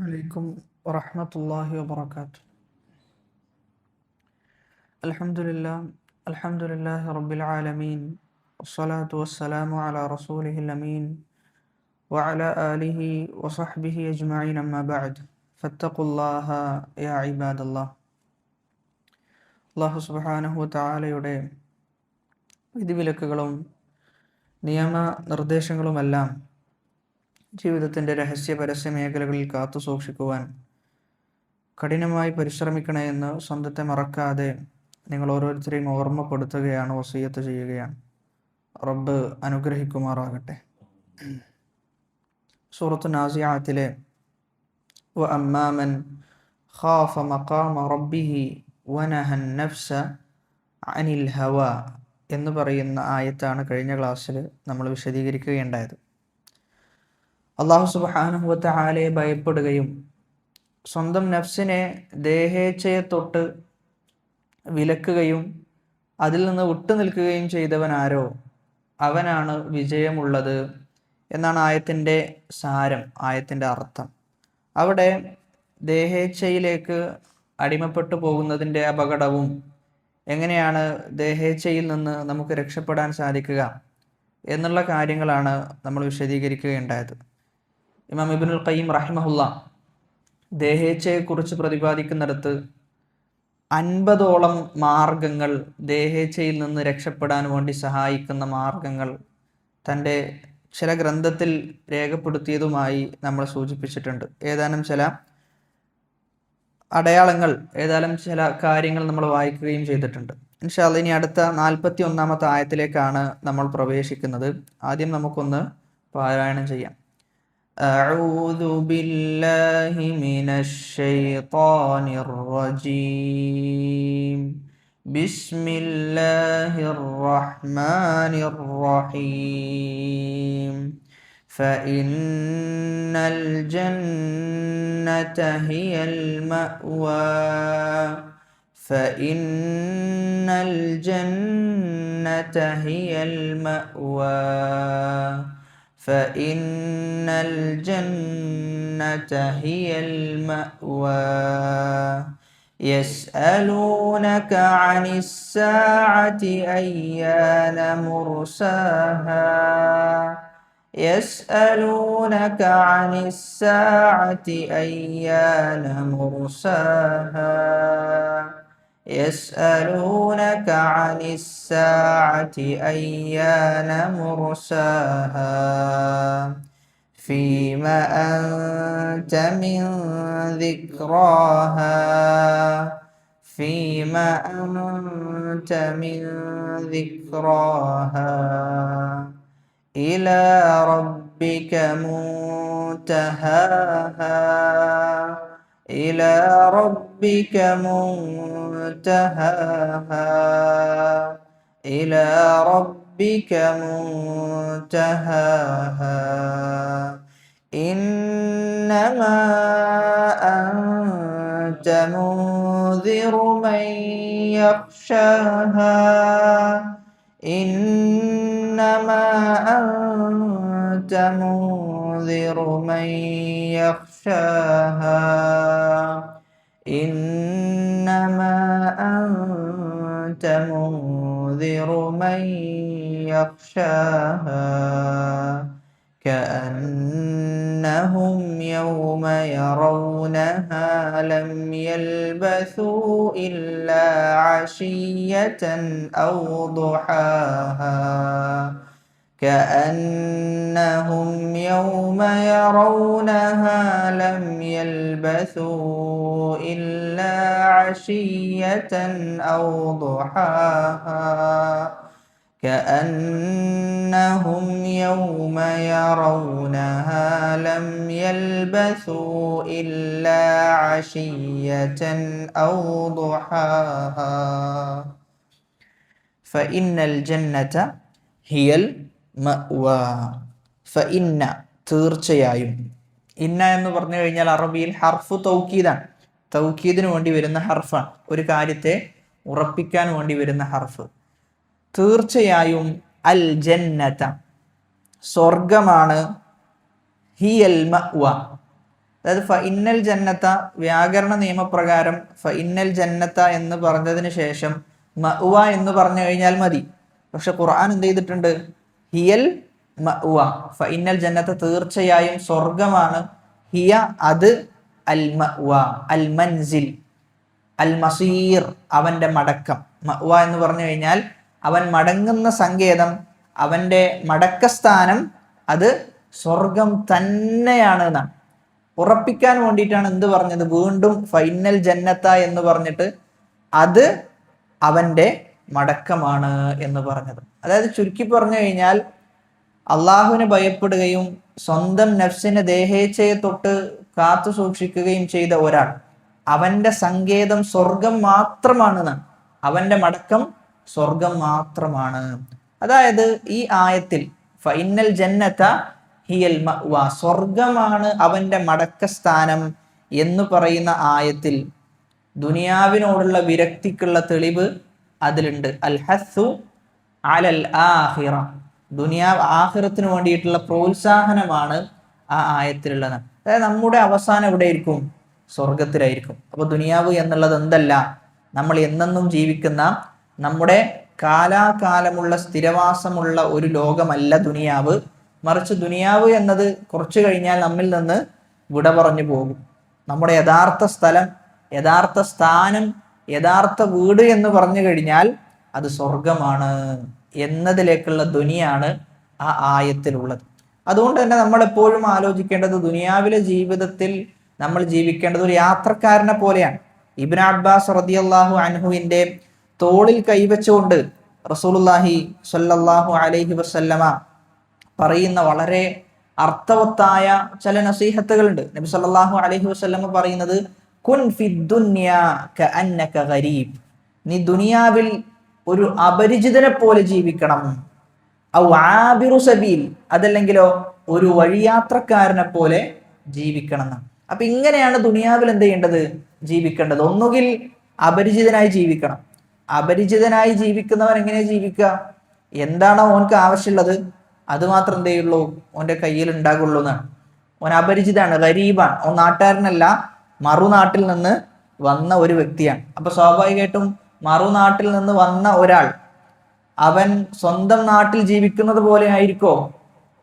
عليكم ورحمة الله وبركاته. الحمد لله رب العالمين، والصلاة والسلام على رسوله الأمين وعلى آله وصحبه أجمعين، أما بعد فاتقوا الله يا عباد الله. അല്ലാഹു സുബ്ഹാനഹു വതആലയുടെ വിധിവിലക്കുകളും നിയമ നിർദ്ദേശങ്ങളുമെല്ലാം ജീവിതത്തിൻ്റെ രഹസ്യ പരസ്യ മേഖലകളിൽ കാത്തു സൂക്ഷിക്കുവാൻ കഠിനമായി പരിശ്രമിക്കണമെന്ന് സ്വന്തത്തെ മറക്കാതെ നിങ്ങൾ ഓരോരുത്തരെയും ഓർമ്മപ്പെടുത്തുകയാണ്, വസിയത്ത് ചെയ്യുകയാണ്. റബ്ബ് അനുഗ്രഹിക്കുമാറാകട്ടെ. സൂറത്തു നാസിയാത്തിലെ വഅമ്മാമൻ ഖാഫ മഖാമ റബ്ബിഹി വനഹൻ നഫ്സ അനിൽ ഹവ എന്ന് പറയുന്ന ആയത്താണ് കഴിഞ്ഞ ക്ലാസ്സിൽ നമ്മൾ വിശദീകരിക്കുകയുണ്ടായത്. അല്ലാഹു സുബ്ഹാനഹു വതആലയെ ഭയപ്പെടുകയും സ്വന്തം നഫ്സിനെ ദേഹേച്ഛയെ തൊട്ട് വിലക്കുകയും അതിൽ നിന്ന് വിട്ടുനിൽക്കുകയും ചെയ്തവനാരോ അവനാണ് വിജയമുള്ളത് എന്നാണ് ആയത്തിൻ്റെ സാരം, ആയത്തിൻ്റെ അർത്ഥം. അവിടെ ദേഹേച്ഛയിലേക്ക് അടിമപ്പെട്ടു പോകുന്നതിൻ്റെ അപകടവും എങ്ങനെയാണ് ദേഹേച്ഛയിൽ നിന്ന് നമുക്ക് രക്ഷപ്പെടാൻ സാധിക്കുക എന്നുള്ള കാര്യങ്ങളാണ് നമ്മൾ വിശദീകരിക്കുകയുണ്ടായത്. ഇമാം ഇബ്നുൽ ഖയ്യിം റഹിമഹുല്ലാ ദേഹേച്ഛയെക്കുറിച്ച് പ്രതിപാദിക്കുന്നിടത്ത് 50ഓളം മാർഗങ്ങൾ, ദേഹേച്ഛയിൽ നിന്ന് രക്ഷപ്പെടാൻ വേണ്ടി സഹായിക്കുന്ന മാർഗങ്ങൾ തൻ്റെ ചില ഗ്രന്ഥത്തിൽ രേഖപ്പെടുത്തിയതുമായി നമ്മൾ സൂചിപ്പിച്ചിട്ടുണ്ട്. ഏതാനും ചില അടയാളങ്ങൾ, ഏതാനും ചില കാര്യങ്ങൾ നമ്മൾ വായിക്കുകയും ചെയ്തിട്ടുണ്ട്. ഇൻഷാ അല്ലാഹ് ഇനി അടുത്ത 41-ാമത്തെ ആയത്തിലേക്കാണ് നമ്മൾ പ്രവേശിക്കുന്നത്. ആദ്യം നമുക്കൊന്ന് പാരായണം ചെയ്യാം. أعوذ بالله من الشيطان الرجيم. بسم الله الرحمن الرحيم. فإن الجنة هي المأوى. فإن الجنة هي المأوى. فإن الجنة هي المأوى. يسألونك عن الساعة أيان مرساها. يسألونك عن الساعة أيان مرساها. يسألونك عن الساعة أيان مرساها. فيما أنت من ذكراها. فيما أنت من ذكراها. إلى ربك منتهاها. إلى ربك منتهاها. إلى ربك منتهاها. إنما أنت منذر من يخشاها. إنما أنت منذر من يخشاها. إنما أنت منذر من يخشاها. كأنهم يوم يرونها لم يلبثوا إلا عشية أو ضحاها. كأنهم يوم يرونها لم يلبثوا إلا عشية أو ضحاها. كأنهم يوم يرونها لم يلبثوا إلا عشية أو ضحاها. فإن الجنة هي المأوى. فإن തീർച്ചയായും. ഇന്ന എന്ന് പറഞ്ഞു കഴിഞ്ഞാൽ അറബിയിൽ ഹർഫു തൗക്കീദാണ്. തൗക്കീദിന് വേണ്ടി വരുന്ന ഹർഫാണ്, ഒരു കാര്യത്തെ ഉറപ്പിക്കാൻ വേണ്ടി വരുന്ന ഹർഫ്. തീർച്ചയായും അൽ ജന്നത സ്വർഗമാണ്, ഹിയൽ മഅ്വ അതായത് ഫ ഇന്നൽ ജന്നത്ത വ്യാകരണ നിയമപ്രകാരം ഫ ഇന്നൽ ജന്നത്ത എന്ന് പറഞ്ഞതിന് ശേഷം മഅ്വ എന്ന് പറഞ്ഞു കഴിഞ്ഞാൽ മതി. പക്ഷെ ഖുർആൻ എന്ത് ചെയ്തിട്ടുണ്ട്? ഹിയൽ മഅ്വ, ഫ ഇന്നൽ ജന്നത്ത തീർച്ചയായും സ്വർഗമാണ്, ഹിയ അത്, അൽ മഅ്വ അൽ മൻസിൽ, അൽ മസീർ അവന്റെ മടക്കം. മഅ്വ എന്ന് പറഞ്ഞു കഴിഞ്ഞാൽ അവൻ മടങ്ങുന്ന സങ്കേതം, അവന്റെ മടക്കസ്ഥാനം അത് സ്വർഗം തന്നെയാണ് എന്നാണ് ഉറപ്പിക്കാൻ വേണ്ടിയിട്ടാണ് എന്ത് പറഞ്ഞത്? വീണ്ടും ഫൈനൽ ജന്നത്ത എന്ന് പറഞ്ഞിട്ട് അത് അവന്റെ മടക്കമാണ് എന്ന് പറഞ്ഞത്. അതായത് ചുരുക്കി പറഞ്ഞു കഴിഞ്ഞാൽ അള്ളാഹുവിനെ ഭയപ്പെടുകയും സ്വന്തം നഫ്സിനെ ദേഹേച്ഛയെ തൊട്ട് കാത്തു സൂക്ഷിക്കുകയും ചെയ്ത ഒരാൾ അവന്റെ സങ്കേതം സ്വർഗം മാത്രമാണ്, അവന്റെ മടക്കം സ്വർഗം മാത്രമാണ്. അതായത് ഈ ആയത്തിൽ ഫൈനൽ ജന്നത ഹിയൽ മഅ്വ, സ്വർഗമാണ് അവന്റെ മടക്കസ്ഥാനം എന്ന് പറയുന്ന ആയത്തിൽ ദുനിയാവിനോടുള്ള വിരക്തിക്കുള്ള തെളിവ് അതിലുണ്ട്. അൽ ഹസ്സു അലൽ ആഖിറ, ആഖിറത്തിന് വേണ്ടിയിട്ടുള്ള പ്രോത്സാഹനമാണ് ആ ആയത്തിലുള്ളത്. അതായത് നമ്മുടെ അവസാനം എവിടെയായിരിക്കും? സ്വർഗത്തിലായിരിക്കും. അപ്പൊ ദുനിയാവ് എന്നുള്ളത് എന്തല്ല? നമ്മൾ എന്നെന്നും ജീവിക്കുന്ന, നമ്മുടെ കാലാകാലമുള്ള സ്ഥിരവാസമുള്ള ഒരു ലോകമല്ല ദുനിയാവ്. മറിച്ച് ദുനിയാവ് എന്നത് കുറച്ചു കഴിഞ്ഞാൽ നമ്മിൽ നിന്ന് വിട പറഞ്ഞു പോകും. നമ്മുടെ യഥാർത്ഥ സ്ഥലം, യഥാർത്ഥ സ്ഥാനം, യഥാർത്ഥ വീട് എന്ന് പറഞ്ഞു കഴിഞ്ഞാൽ അത് സ്വർഗമാണ് എന്നതിലേക്കുള്ള ധ്വനിയാണ് ആ ആയത്തിലുള്ളത്. അതുകൊണ്ട് തന്നെ നമ്മൾ എപ്പോഴും ആലോചിക്കേണ്ടത് ദുനിയാവിലെ ജീവിതത്തിൽ നമ്മൾ ജീവിക്കേണ്ടത് ഒരു യാത്രക്കാരനെ പോലെയാണ്. ഇബ്നു അബ്ബാസ് റളിയല്ലാഹു അൻഹുവിന്റെ തോളിൽ കൈവച്ചുകൊണ്ട് റസൂലുള്ളാഹി സ്വല്ലല്ലാഹു അലൈഹി വസല്ലമ പറയുന്ന വളരെ അർത്ഥവത്തായ ചില നസീഹത്തുകളുണ്ട്. നബി സല്ലല്ലാഹു അലൈഹി വസല്ലമ പറയുന്നത്, കുൻ ഫിദ്ദുന്യാ കഅന്നക ഗരീബ്, നീ ദുനിയാവിൽ ഒരു അപരിചിതനെ പോലെ ജീവിക്കണം. ഔ ആബിറു സബീൽ, അതല്ലെങ്കിലോ ഒരു വഴിയാത്രക്കാരനെ പോലെ ജീവിക്കണം. അപ്പൊ ഇങ്ങനെയാണ് ദുനിയാവിൽ എന്ത് ചെയ്യേണ്ടത്? ജീവിക്കേണ്ടത്. ഒന്നുകിൽ അപരിചിതനായി ജീവിക്കണം. അപരിചിതനായി ജീവിക്കുന്നവൻ എങ്ങനെ ജീവിക്കുക? എന്താണോ ഓനക്ക് ആവശ്യമുള്ളത് അത് മാത്രം എന്ത് ചെയ്യുള്ളൂ? ഓന്റെ കയ്യിൽ ഉണ്ടാകുള്ളൂ എന്നാണ്. ഓൻ അപരിചിതാണ്, ഗരീബാണ്, ഓൻ നാട്ടുകാരനല്ല, മറുനാട്ടിൽ നിന്ന് വന്ന ഒരു വ്യക്തിയാണ്. അപ്പൊ സ്വാഭാവികമായിട്ടും മറുനാട്ടിൽ നിന്ന് വന്ന ഒരാൾ അവൻ സ്വന്തം നാട്ടിൽ ജീവിക്കുന്നത് പോലെ ആയിരിക്കോ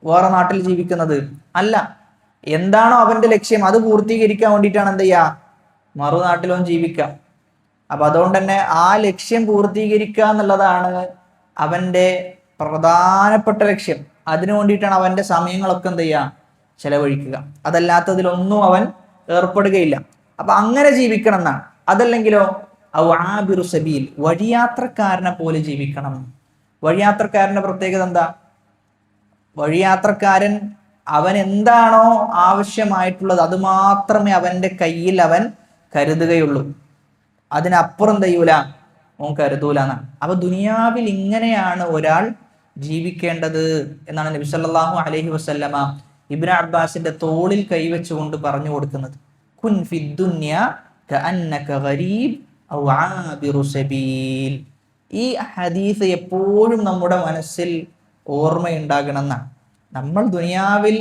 വേറെ നാട്ടിൽ ജീവിക്കുന്നത്? അല്ല. എന്താണോ അവന്റെ ലക്ഷ്യം അത് പൂർത്തീകരിക്കാൻ വേണ്ടിയിട്ടാണ് എന്ത് ചെയ്യുക? മറുനാട്ടിലും ജീവിക്കാം. അപ്പൊ അതുകൊണ്ട് തന്നെ ആ ലക്ഷ്യം പൂർത്തീകരിക്കുക എന്നുള്ളതാണ് അവന്റെ പ്രധാനപ്പെട്ട ലക്ഷ്യം. അതിനു വേണ്ടിയിട്ടാണ് അവന്റെ സമയങ്ങളൊക്കെ എന്ത് ചെയ്യുക? ചെലവഴിക്കുക. അതല്ലാത്തതിലൊന്നും അവൻ ഏർപ്പെടുകയില്ല. അപ്പൊ അങ്ങനെ ജീവിക്കണം എന്നാണ്. അതല്ലെങ്കിലോ ഔ ആബിറു സബീൽ, വഴിയാത്രക്കാരനെ പോലെ ജീവിക്കണം. വഴിയാത്രക്കാരന്റെ പ്രത്യേകത എന്താ? വഴിയാത്രക്കാരൻ അവൻ എന്താണോ ആവശ്യമായിട്ടുള്ളത് അത് മാത്രമേ അവന്റെ കയ്യിൽ അവൻ കരുതുകയുള്ളൂ. അതിനപ്പുറം ചെയ്യൂല, ഓൻ കരുതൂല എന്നാണ്. അപ്പൊ ദുനിയാവിൽ ഇങ്ങനെയാണ് ഒരാൾ ജീവിക്കേണ്ടത് എന്നാണ് നബി സല്ലല്ലാഹു അലൈഹി വസല്ലമ ഇബ്നു അബ്ബാസിന്റെ തോളിൽ കൈവച്ചുകൊണ്ട് പറഞ്ഞു കൊടുക്കുന്നത്. കുൻ ഫിദ്ദുന്യാ കഅന്നക ഗരീബ് ഔ ആബിറു സബീൽ. ഈ ഹദീസ് എപ്പോഴും നമ്മുടെ മനസ്സിൽ ഓർമ്മയുണ്ടാകണം എന്നാണ്. നമ്മൾ ദുനിയാവിൽ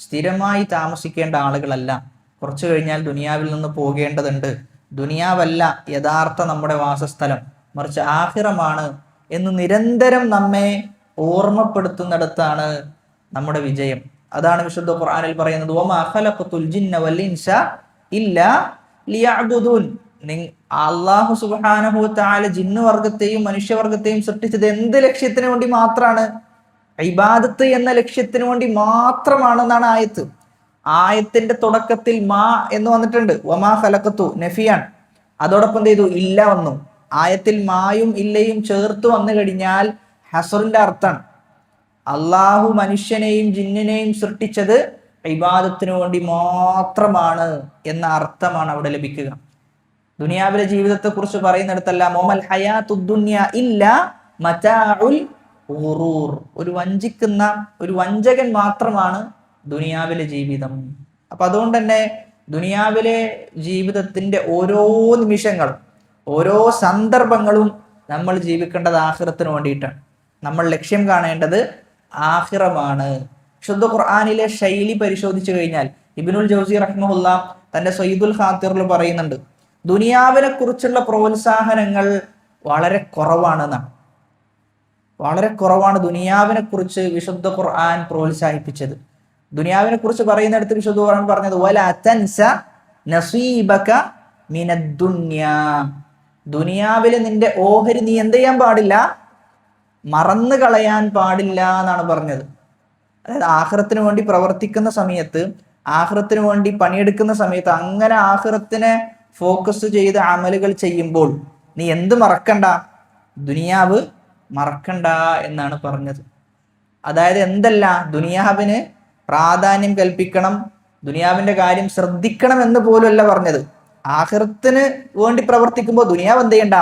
സ്ഥിരമായി താമസിക്കേണ്ട ആളുകളല്ല. കുറച്ചു കഴിഞ്ഞാൽ ദുനിയാവിൽ നിന്ന് പോകേണ്ടതുണ്ട്. ദുനിയാവല്ല യഥാർത്ഥ നമ്മുടെ വാസസ്ഥലം, മറിച്ച് ആഖിറമാണ് എന്ന് നിരന്തരം നമ്മെ ഓർമ്മപ്പെടുത്തുന്നിടത്താണ് നമ്മുടെ വിജയം. അതാണ് വിശുദ്ധ ഖുർആനിൽ പറയുന്നത്, വമാ ഖലഖതുൽ ജിന്ന വൽ ഇൻസ ഇല്ലാ ലിയഅ്ബുദൂൻ. അല്ലാഹു സുബ്ഹാനഹു വ തആല ജിന്നുവർഗത്തെയും മനുഷ്യവർഗത്തെയും സൃഷ്ടിച്ചത് എന്ത് ലക്ഷ്യത്തിന് വേണ്ടി മാത്രമാണ്? ഇബാദത്ത് എന്ന ലക്ഷ്യത്തിന് വേണ്ടി മാത്രമാണെന്നാണ് ആയത്ത്. ആയത്തിന്റെ തുടക്കത്തിൽ മാ എന്ന് വന്നിട്ടുണ്ട്, വമാ ഖലഖതു നഫിയാൻ. അതോടൊപ്പം എന്ത് ചെയ്തു? ഇല്ല വന്നു. ആയത്തിൽ മായും ഇല്ലയും ചേർത്ത് വന്നു കഴിഞ്ഞാൽ ഹസറിന്റെ അർത്ഥമാണ്. അള്ളാഹു മനുഷ്യനെയും ജിന്നിനെയും സൃഷ്ടിച്ചത് ഇബാദത്തിന് വേണ്ടി മാത്രമാണ് എന്ന അർത്ഥമാണ് അവിടെ ലഭിക്കുക. ദുനിയാവിലെ ജീവിതത്തെ കുറിച്ച് പറയുന്നിടത്തെല്ലാം മോമൽ ഹയാത്തുദ് ദുനിയ ഇല്ല മതാഉൽ ഗുറൂർ, ഒരു വഞ്ചിക്കുന്ന ഒരു വഞ്ചകൻ മാത്രമാണ് ദുനിയാവിലെ ജീവിതം. അപ്പൊ അതുകൊണ്ട് തന്നെ ദുനിയാവിലെ ജീവിതത്തിന്റെ ഓരോ നിമിഷങ്ങളും ഓരോ സന്ദർഭങ്ങളും നമ്മൾ ജീവിക്കേണ്ടത് ആഖിറത്തിന് വേണ്ടിയിട്ടാണ്. നമ്മൾ ലക്ഷ്യം കാണേണ്ടത് ആഖിറമാണ്. ശുദ്ധ ഖുർആനിലെ ശൈലി പരിശോധിച്ചു കഴിഞ്ഞാൽ ഇബ്നുൽ ജൗസി റഹ്മഹുല്ല തന്റെ സയ്യിദുൽ ഖാത്തിറിൽ പറയുന്നുണ്ട്, ദുനിയാവിനെ കുറിച്ചുള്ള പ്രോത്സാഹനങ്ങൾ വളരെ കുറവാണെന്നാണ്. വളരെ കുറവാണ് ദുനിയാവിനെ കുറിച്ച് വിശുദ്ധ ഖുർആൻ പ്രോത്സാഹിപ്പിച്ചത്. ദുനിയാവിനെ കുറിച്ച് പറയുന്നിടത്ത് വിശുദ്ധ ഖുർആൻ പറഞ്ഞത് വലാ തൻസ നസീബക മിനദ്ദുനിയാ, ദുനിയാവിലെ നിന്റെ ഓഹരി നീ എന്ത് ചെയ്യാൻ പാടില്ല, മറന്നു കളയാൻ പാടില്ല എന്നാണ് പറഞ്ഞത്. അതായത് ആഖിറത്തിന് വേണ്ടി പ്രവർത്തിക്കുന്ന സമയത്ത്, ആഖിറത്തിന് വേണ്ടി പണിയെടുക്കുന്ന സമയത്ത്, അങ്ങനെ ആഖിറത്തിനെ ഫോക്കസ് ചെയ്ത് അമലുകൾ ചെയ്യുമ്പോൾ നീ എന്ത് മറക്കണ്ട, ദുനിയാവ് മറക്കണ്ട എന്നാണ് പറഞ്ഞത്. അതായത് എന്തല്ല, ദുനിയാവിന് പ്രാധാന്യം കൽപ്പിക്കണം, ദുനിയാവിന്റെ കാര്യം ശ്രദ്ധിക്കണം എന്ന് പോലുമല്ല പറഞ്ഞത്. ആഖിറത്തിന് വേണ്ടി പ്രവർത്തിക്കുമ്പോൾ ദുനിയാവ് എന്ത് ചെയ്യണ്ട,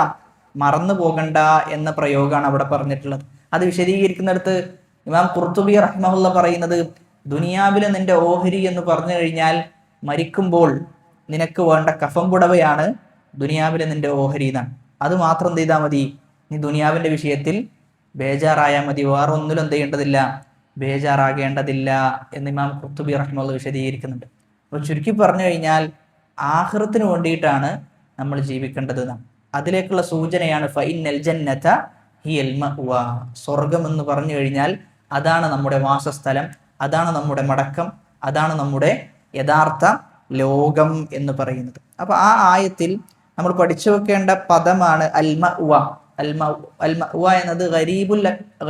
മറന്നു പോകണ്ട എന്ന പ്രയോഗമാണ് അവിടെ പറഞ്ഞിട്ടുള്ളത്. അത് വിശദീകരിക്കുന്നിടത്ത് ഇമാം ഖുർത്തുബി റഹ്മഹുല്ല പറയുന്നത്, ദുനിയാവിലെ നിന്റെ ഓഹരി എന്ന് പറഞ്ഞു കഴിഞ്ഞാൽ മരിക്കുമ്പോൾ നിനക്ക് വേണ്ട കഫം പുടവയാണ് ദുനിയാവിലെ നിന്റെ ഓഹരി എന്നാണ്. അത് മാത്രം എന്ത് ചെയ്താൽ മതി, നീ ദുനിയാവിന്റെ വിഷയത്തിൽ ബേജാറായാൽ മതി, വേറെ ഒന്നിലും എന്ത് ചെയ്യേണ്ടതില്ല, ബേജാറാകേണ്ടതില്ല എന്ന് ഇമാം ഖുർത്തുബി റഹ്മഹുല്ല വിശദീകരിക്കുന്നുണ്ട്. അപ്പോൾ ചുരുക്കി പറഞ്ഞു കഴിഞ്ഞാൽ ആഖിറത്തിന് വേണ്ടിയിട്ടാണ് നമ്മൾ ജീവിക്കേണ്ടത്. അതിലേക്കുള്ള സൂചനയാണ് ഫഇന്നൽ ജന്നത ഹിയൽ മഅ്വാ, സ്വർഗം എന്ന് പറഞ്ഞു കഴിഞ്ഞാൽ അതാണ് നമ്മുടെ വാസസ്ഥലം, അതാണ് നമ്മുടെ മടക്കം, അതാണ് നമ്മുടെ യഥാർത്ഥ ലോകം എന്ന് പറയുന്നത്. അപ്പൊ ആ ആയത്തിൽ നമ്മൾ പഠിച്ചു വെക്കേണ്ട പദമാണ് അൽ മഅ്വാ. അൽ മഅ്വാ എന്നത്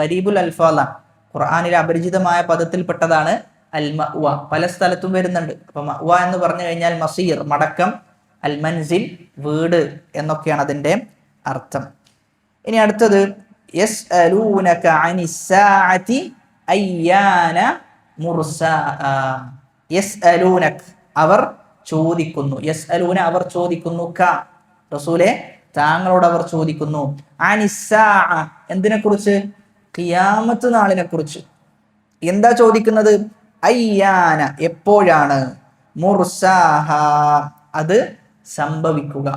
ഗരീബുൽ അൽഫാലാണ്, ഖുർആനിലെ അപരിചിതമായ പദത്തിൽപ്പെട്ടതാണ് അൽ മഅ്വാ. പല സ്ഥലത്തും വരുന്നുണ്ട്. അപ്പൊ മഅ്വാ എന്ന് പറഞ്ഞു കഴിഞ്ഞാൽ മസീർ, മടക്കം, അൽ മൻസിൽ, വീട് എന്നൊക്കെയാണ് അതിന്റെ അർത്ഥം. ഇനി അടുത്തത് യസ്അലൂനക അനിസ്സാഅതി അയ്യാന മുർസാഅ. യസ്അലൂനക അവർ ചോദിക്കുന്നു, യസ്അലൂന അവർ ചോദിക്കുന്നു, ക റസൂലേ താങ്കളോട് അവർ ചോദിക്കുന്നു, അനിസ്സാഅ എന്തിനെ കുറിച്ച്, ഖിയാമത്ത് നാളിനെ കുറിച്ച്. എന്താ ചോദിക്കുന്നത്, അയ്യാന എപ്പോഴാണ്, മുർസാഹ അത് സംഭവിക്കുക.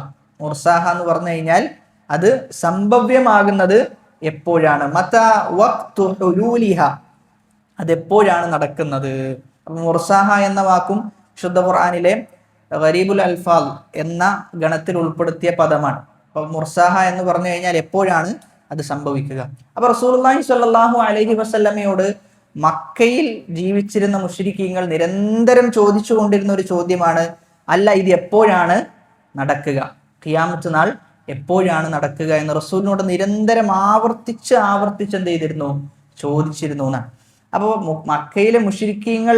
മുർസാഹ എന്ന് പറഞ്ഞു കഴിഞ്ഞാൽ അത് സംഭവ്യമാകുന്നത് എപ്പോഴാണ്, മതാ വഖ്തു ഹുലൂലിഹ അതെപ്പോഴാണ് നടക്കുന്നത്. മുർസാഹ എന്ന വാക്കും ശുദ്ധ ഖുർആനിലെ ഗരീബുൽ അൽഫാൽ എന്ന ഗണത്തിൽ ഉൾപ്പെടുത്തിയ പദമാണ്. അപ്പൊ മുർസാഹ എന്ന് പറഞ്ഞു കഴിഞ്ഞാൽ എപ്പോഴാണ് അത് സംഭവിക്കുക. അപ്പൊ റസൂലുള്ളാഹി സ്വല്ലല്ലാഹു അലൈഹി വസല്ലമയോട് മക്കയിൽ ജീവിച്ചിരുന്ന മുശ്രിക്കീങ്ങൾ നിരന്തരം ചോദിച്ചു കൊണ്ടിരുന്ന ഒരു ചോദ്യമാണ്, അല്ല ഇത് എപ്പോഴാണ് നടക്കുക, ഖിയാമത്ത് നാൾ എപ്പോഴാണ് നടക്കുക എന്ന് റസൂലിനോട് നിരന്തരം ആവർത്തിച്ച് എന്ത് ചെയ്തിരുന്നു, ചോദിച്ചിരുന്നു എന്നാണ്. അപ്പോൾ മക്കയിലെ മുശ്രിക്കീങ്ങൾ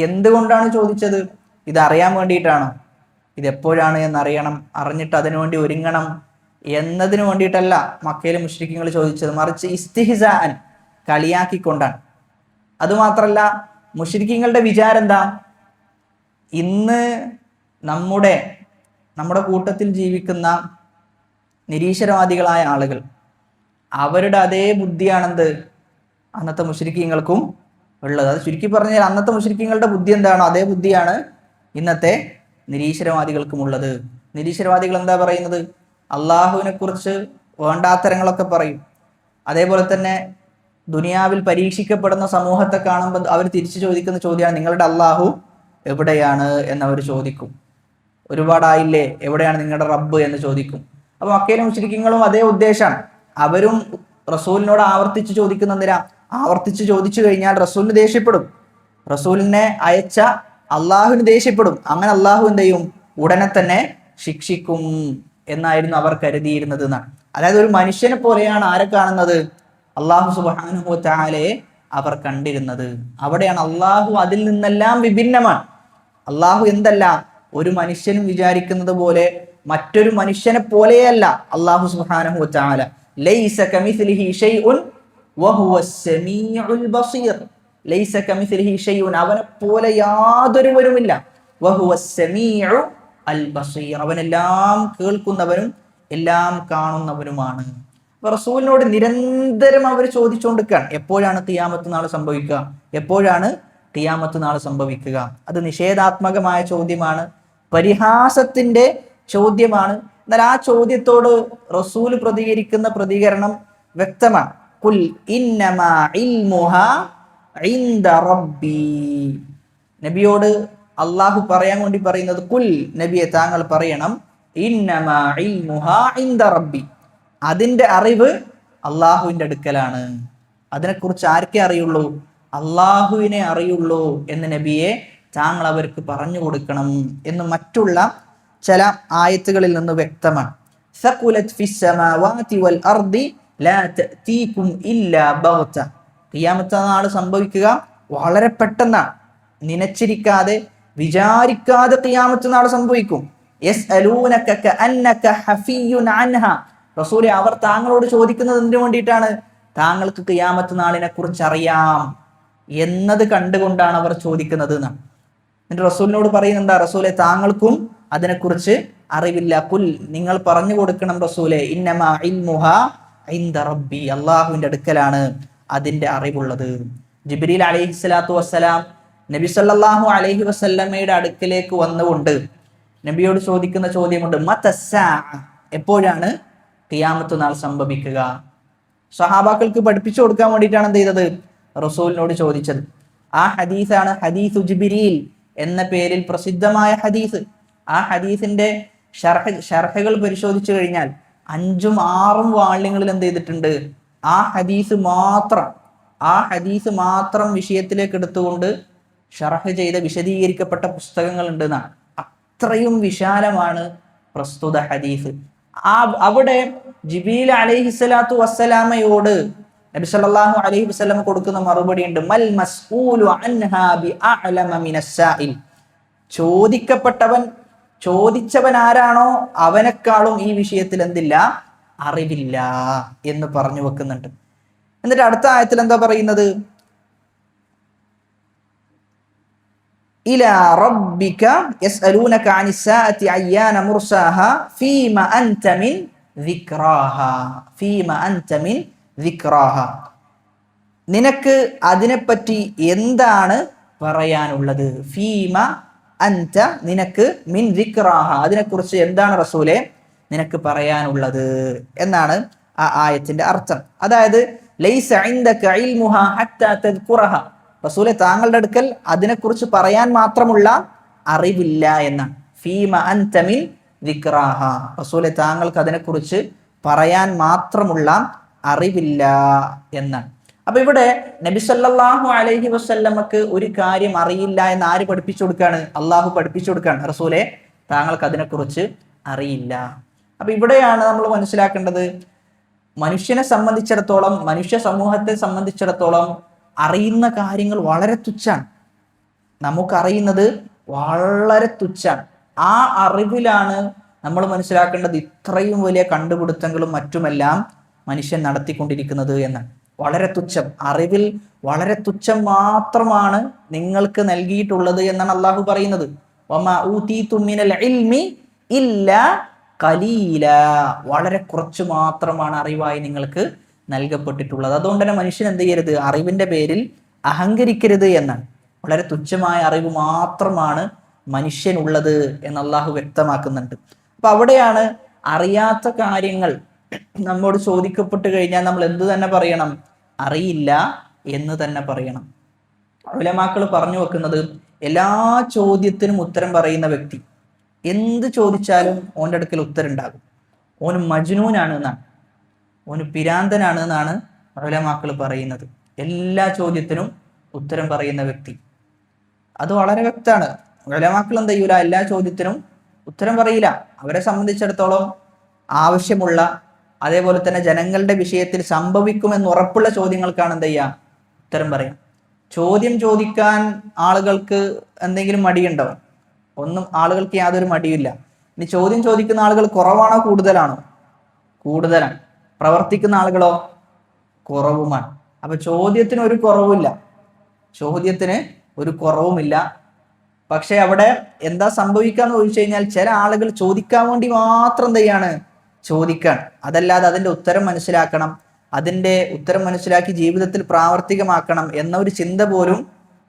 എന്തുകൊണ്ടാണ് ചോദിച്ചത്, ഇതറിയാൻ വേണ്ടിയിട്ടാണോ, ഇതെപ്പോഴാണ് എന്നറിയണം, അറിഞ്ഞിട്ട് അതിനുവേണ്ടി ഒരുങ്ങണം എന്നതിനു വേണ്ടിയിട്ടല്ല മക്കയിലെ മുശ്രിക്കീങ്ങൾ ചോദിച്ചത്, മറിച്ച് ഇസ്തിഹ്സാഅൻ കളിയാക്കിക്കൊണ്ടാണ്. അതുമാത്രല്ല മുശ്രിക്കീങ്ങളുടെ വിചാരം എന്താ, ഇന്ന് നമ്മുടെ കൂട്ടത്തിൽ ജീവിക്കുന്ന നിരീശ്വരവാദികളായ ആളുകൾ, അവരുടെ അതേ ബുദ്ധിയാണെന്ത് അന്നത്തെ മുശ്രിക്കീങ്ങൾക്കും ഉള്ളത്. അത് ചുരുക്കി പറഞ്ഞാൽ അന്നത്തെ മുശ്രിക്കീങ്ങളുടെ ബുദ്ധി എന്താണോ അതേ ബുദ്ധിയാണ് ഇന്നത്തെ നിരീശ്വരവാദികൾക്കും ഉള്ളത്. നിരീശ്വരവാദികൾ എന്താ പറയുന്നത്, അള്ളാഹുവിനെ കുറിച്ച് വേണ്ടാത്തരങ്ങളൊക്കെ പറയും. അതേപോലെ തന്നെ ദുനിയാവിൽ പരീക്ഷിക്കപ്പെടുന്ന സമൂഹത്തെ കാണുമ്പോൾ അവർ തിരിച്ചു ചോദിക്കുന്ന ചോദ്യമാണ്, നിങ്ങളുടെ അള്ളാഹു എവിടെയാണ് എന്നവർ ചോദിക്കും. ഒരുപാടായില്ലേ, എവിടെയാണ് നിങ്ങളുടെ റബ്ബ് എന്ന് ചോദിക്കും. അപ്പൊ മക്കയിലെ മുശ്രിക്കീങ്ങളും അതേ ഉദ്ദേശമാണ്. അവരും റസൂലിനോട് ആവർത്തിച്ച് ചോദിക്കുന്നതിനാ, ആവർത്തിച്ച് ചോദിച്ചു കഴിഞ്ഞാൽ റസൂലിന് ദേഷ്യപ്പെടും, റസൂലിനെ അയച്ച അള്ളാഹുവിന് ദേഷ്യപ്പെടും. അങ്ങനെ അള്ളാഹു എന്ത് ചെയ്യും, ഉടനെ തന്നെ ശിക്ഷിക്കും എന്നായിരുന്നു അവർ കരുതിയിരുന്നത് എന്നാണ്. അതായത് ഒരു മനുഷ്യനെ പോലെയാണ് ആരെ കാണുന്നത്, അള്ളാഹു സുബ്ഹാനഹു വ തആലയെ അവർ കണ്ടിരുന്നത്. അവിടെയാണ് അള്ളാഹു അതിൽ നിന്നെല്ലാം വിഭിന്നമാണ്. അള്ളാഹു എന്തല്ല, ഒരു മനുഷ്യനും വിചാരിക്കുന്നത് പോലെ മറ്റൊരു മനുഷ്യനെ പോലെയല്ല അള്ളാഹു സുബ്ഹാനഹു വ തആല. ലൈസ കമിസ്ലിഹി ഷൈഉൻ വഹുവസ് സമീഉൽ ബസീർ. ലൈസ കമിസ്ലിഹി ഷൈഉൻ അവനെ പോലെ യാതൊരുവരുമില്ല. വഹുവസ് സമീഉ അൽ ബസീർ അവനെല്ലാം കേൾക്കുന്നവനും എല്ലാം കാണുന്നവനുമാണ്. അപ്പൊ റസൂലിനോട് നിരന്തരം അവർ ചോദിച്ചുകൊണ്ടിരിക്കുകയാണ്, എപ്പോഴാണ് ഖിയാമത്ത് നാൾ സംഭവിക്കുക, എപ്പോഴാണ് ഖിയാമത്ത് നാൾ സംഭവിക്കുക. അത് നിഷേധാത്മകമായ ചോദ്യമാണ്, പരിഹാസത്തിന്റെ ചോദ്യമാണ്. എന്നാൽ ആ ചോദ്യത്തോട് റസൂൽ പ്രതികരിക്കുന്ന പ്രതികരണം വ്യക്തമാണ്. ഖുൽ ഇന്നമാ ഇൽമുഹാ ഇൻദ റബ്ബി. നബിയോട് അള്ളാഹു പറയാൻ വേണ്ടി പറയുന്നത് കുൽ നബിയെ താങ്കൾ പറയണം ഇന്നമാ ഇൽമുഹാ ഇൻദ റബ്ബി, അതിന്റെ അറിവ് അള്ളാഹുവിന്റെ അടുക്കലാണ്. അതിനെക്കുറിച്ച് ആർക്കേ അറിയുള്ളൂ? അള്ളാഹുവിനെ അറിയുള്ളൂ എന്ന് നബിയെ താങ്കൾ അവർക്ക് പറഞ്ഞു കൊടുക്കണം എന്ന് മറ്റുള്ള ചില ആയത്തുകളിൽ നിന്ന് വ്യക്തമാണ്. സഖുലത് ഫിസ് സമാവാതി വൽ അർദി ലാ തഅതീകും ഇല്ലാ ബഗ്ത, ഖിയാമത്ത് നാൾ സംഭവിക്കുക വളരെ പെട്ടെന്നാണ്, നനച്ചിരിക്കാതെ വിചാരിക്കാതെ ഖിയാമത്ത് നാൾ സംഭവിക്കും. യസ്അലൂനക കഅന്നക ഹഫിയ്യുൻ അൻഹാ, റസൂലെ അവർ താങ്കളോട് ചോദിക്കുന്നത് എന്തിനു വേണ്ടിയിട്ടാണ്? താങ്കൾക്ക് ഖിയാമത്ത് നാളിനെ കുറിച്ച് അറിയാം എന്നത് കണ്ടുകൊണ്ടാണ് അവർ ചോദിക്കുന്നത് എന്നാണ്. എന്നിട്ട് റസൂലിനോട് പറയുന്നുണ്ടാ, റസൂലെ താങ്കൾക്കും അതിനെക്കുറിച്ച് അറിവില്ല. കുൽ, നിങ്ങൾ പറഞ്ഞു കൊടുക്കണം റസൂലെ, ഇന്നമാ ഇൽമുഹാ ഇൻദ റബ്ബി, അള്ളാഹുവിന്റെ അടുക്കലാണ് അതിന്റെ അറിവുള്ളത്. ജിബ്രീൽ അലൈഹിസ്സലാത്തു വസ്സലാം നബി സല്ലല്ലാഹു അലൈഹി വസല്ലമയുടെ അടുക്കലേക്ക് വന്നുകൊണ്ട് നബിയോട് ചോദിക്കുന്ന ചോദ്യമുണ്ട്, മതസ്സാ, എപ്പോഴാണ് ഖിയാമത്ത് നാൾ സംഭവിക്കുക? സഹാബാക്കൾക്ക് പഠിപ്പിച്ചു കൊടുക്കാൻ വേണ്ടിയിട്ടാണ് എന്ത് ചെയ്തത്? റസൂലിനോട് ചോദിച്ചത്. ആ ഹദീസാണ് ഹദീസു ജിബ്രീൽ എന്ന പേരിൽ പ്രസിദ്ധമായ ഹദീസ്. ആ ഹദീസിന്റെ ഷർഹകൾ പരിശോധിച്ചു കഴിഞ്ഞാൽ 5ഉം 6ഉം വാള്യങ്ങളിൽ എന്ത് ചെയ്തിട്ടുണ്ട്? ആ ഹദീസ് മാത്രം വിഷയത്തിലേക്ക് എടുത്തുകൊണ്ട് ഷർഹ് ചെയ്ത വിശദീകരിക്കപ്പെട്ട പുസ്തകങ്ങൾ ഉണ്ട് എന്നാണ്. അത്രയും വിശാലമാണ് പ്രസ്തുത ഹദീസ്. അവിടെ ജിബ്രീൽ അലൈഹിസ്സലാത്തു വസ്സലാമയോട് നബി സല്ലല്ലാഹു അലൈഹി വസല്ലം കൊടുക്കുന്ന മറുപടി ഉണ്ട്, മൽ മസ്ഊലു അൻഹാ ബിഅഅലമ മിനസ്സാഇൽ, ചോദിച്ചവൻ ആരാണോ അവനെക്കാളും ഈ വിഷയത്തിൽ എന്തില്ല? അറിവില്ല എന്ന് പറഞ്ഞു വെക്കുന്നുണ്ട്. എന്നിട്ട് അടുത്ത ആയത്തിൽ എന്താ പറയുന്നത്? ഇലാ റബ്ബിക യസ്അലൂനക അനിസ്സാഅതി അയ്യാന മുർസാഹാ ഫീമ അൻത മിൻ ദിക്റാഹാ, നിനക്ക് അതിനെപ്പറ്റി എന്താണ് പറയാനുള്ളത്? ഫീമ അൻത, നിനക്ക്, മിൻ ദിക്റാഹ, അതിനെക്കുറിച്ച് എന്താണ് റസൂലെ നിനക്ക് പറയാനുള്ളത് എന്നാണ് ആ ആയത്തിന്റെ അർത്ഥം. അതായത് ലൈസ ഇൻദക ഇൽമുഹാ ഹത്താ തദ്കുറഹ, റസൂലെ താങ്കളുടെ അടുക്കൽ അതിനെക്കുറിച്ച് പറയാൻ മാത്രമുള്ള അറിവില്ല എന്നാണ്. ഫീമ അൻത മിൻ ദിക്റാഹ, റസൂലെ താങ്കൾക്ക് അതിനെക്കുറിച്ച് പറയാൻ മാത്രമുള്ള അറിവില്ല എന്നാണ്. അപ്പൊ ഇവിടെ നബി സല്ലല്ലാഹു അലൈഹി വസല്ലമക്ക് ഒരു കാര്യം അറിയില്ല എന്ന് ആര് പഠിപ്പിച്ചു കൊടുക്കാണ്? അള്ളാഹു പഠിപ്പിച്ചു കൊടുക്കാണ്, റസൂലെ താങ്കൾക്ക് അതിനെക്കുറിച്ച് അറിയില്ല. അപ്പൊ ഇവിടെയാണ് നമ്മൾ മനസ്സിലാക്കേണ്ടത്, മനുഷ്യനെ സംബന്ധിച്ചിടത്തോളം, മനുഷ്യ സമൂഹത്തെ സംബന്ധിച്ചിടത്തോളം അറിയുന്ന കാര്യങ്ങൾ വളരെ തുച്ഛാണ്. നമുക്കറിയുന്നത് വളരെ തുച്ഛാണ്. ആ അറിവിലാണ് നമ്മൾ മനസ്സിലാക്കേണ്ടത് ഇത്രയും വലിയ കണ്ടുപിടുത്തങ്ങളും മറ്റുമെല്ലാം മനുഷ്യൻ നടത്തിക്കൊണ്ടിരിക്കുന്നത് എന്നാണ്. വളരെ തുച്ഛം, അറിവിൽ വളരെ തുച്ഛം മാത്രമാണ് നിങ്ങൾക്ക് നൽകിയിട്ടുള്ളത് എന്നാണ് അള്ളാഹു പറയുന്നത്. വമാ ഊതീതും മിനൽ ഇൽമി ഇല്ലാ ഖലീലാ, വളരെ കുറച്ച് മാത്രമാണ് അറിവായി നിങ്ങൾക്ക് നൽകപ്പെട്ടിട്ടുള്ളത്. അതുകൊണ്ട് തന്നെ മനുഷ്യൻ എന്ത് ചെയ്യരുത്? അറിവിന്റെ പേരിൽ അഹങ്കരിക്കരുത് എന്നാണ്. വളരെ തുച്ഛമായ അറിവ് മാത്രമാണ് മനുഷ്യനുള്ളത് എന്ന് അള്ളാഹു വ്യക്തമാക്കുന്നുണ്ട്. അപ്പൊ അവിടെയാണ് അറിയാത്ത കാര്യങ്ങൾ നമ്മോട് ചോദിക്കപ്പെട്ട് കഴിഞ്ഞാൽ നമ്മൾ എന്ത് തന്നെ പറയണം? അറിയില്ല എന്ന് തന്നെ പറയണം. ഉലമാക്കൾ പറഞ്ഞു വെക്കുന്നത്, എല്ലാ ചോദ്യത്തിനും ഉത്തരം പറയുന്ന വ്യക്തി എന്ത് ചോദിച്ചാലും ഓൻ്റെ അടുക്കൽ ഉത്തരം ഉണ്ടാകും. ഓന് മജ്നൂനാണ് എന്നാണ്, ഓന് പിരാന്തനാണ് എന്നാണ് ഉലമാക്കൾ പറയുന്നത്. എല്ലാ ചോദ്യത്തിനും ഉത്തരം പറയുന്ന വ്യക്തി, അത് വളരെ വ്യക്തമാണ്. ഉലമാക്കൾ എന്ത് ചെയ്യൂല? എല്ലാ ചോദ്യത്തിനും ഉത്തരം പറയില്ല. അവരെ സംബന്ധിച്ചിടത്തോളം ആവശ്യമുള്ള, അതേപോലെ തന്നെ ജനങ്ങളുടെ വിഷയത്തിൽ സംഭവിക്കുമെന്ന് ഉറപ്പുള്ള ചോദ്യങ്ങൾക്കാണ് എന്ത് ചെയ്യുക? ഉത്തരം പറയാം. ചോദ്യം ചോദിക്കാൻ ആളുകൾക്ക് എന്തെങ്കിലും മടിയുണ്ടോ? ഒന്നും ആളുകൾക്ക് യാതൊരു മടിയില്ല. ഇനി ചോദ്യം ചോദിക്കുന്ന ആളുകൾ കുറവാണോ കൂടുതലാണോ? കൂടുതലാണ്. പ്രവർത്തിക്കുന്ന ആളുകളോ? കുറവുമാണ്. അപ്പൊ ചോദ്യത്തിന് ഒരു കുറവുമില്ല, ചോദ്യത്തിന് ഒരു കുറവുമില്ല. പക്ഷെ അവിടെ എന്താ സംഭവിക്കാന്ന് ചോദിച്ചു കഴിഞ്ഞാൽ, ചില ആളുകൾ ചോദിക്കാൻ വേണ്ടി മാത്രം എന്ത് ചെയ്യാണ്? ചോദിക്കാൻ. അതല്ലാതെ അതിന്റെ ഉത്തരം മനസ്സിലാക്കണം, അതിന്റെ ഉത്തരം മനസ്സിലാക്കി ജീവിതത്തിൽ പ്രാവർത്തികമാക്കണം എന്ന ഒരു ചിന്ത പോലും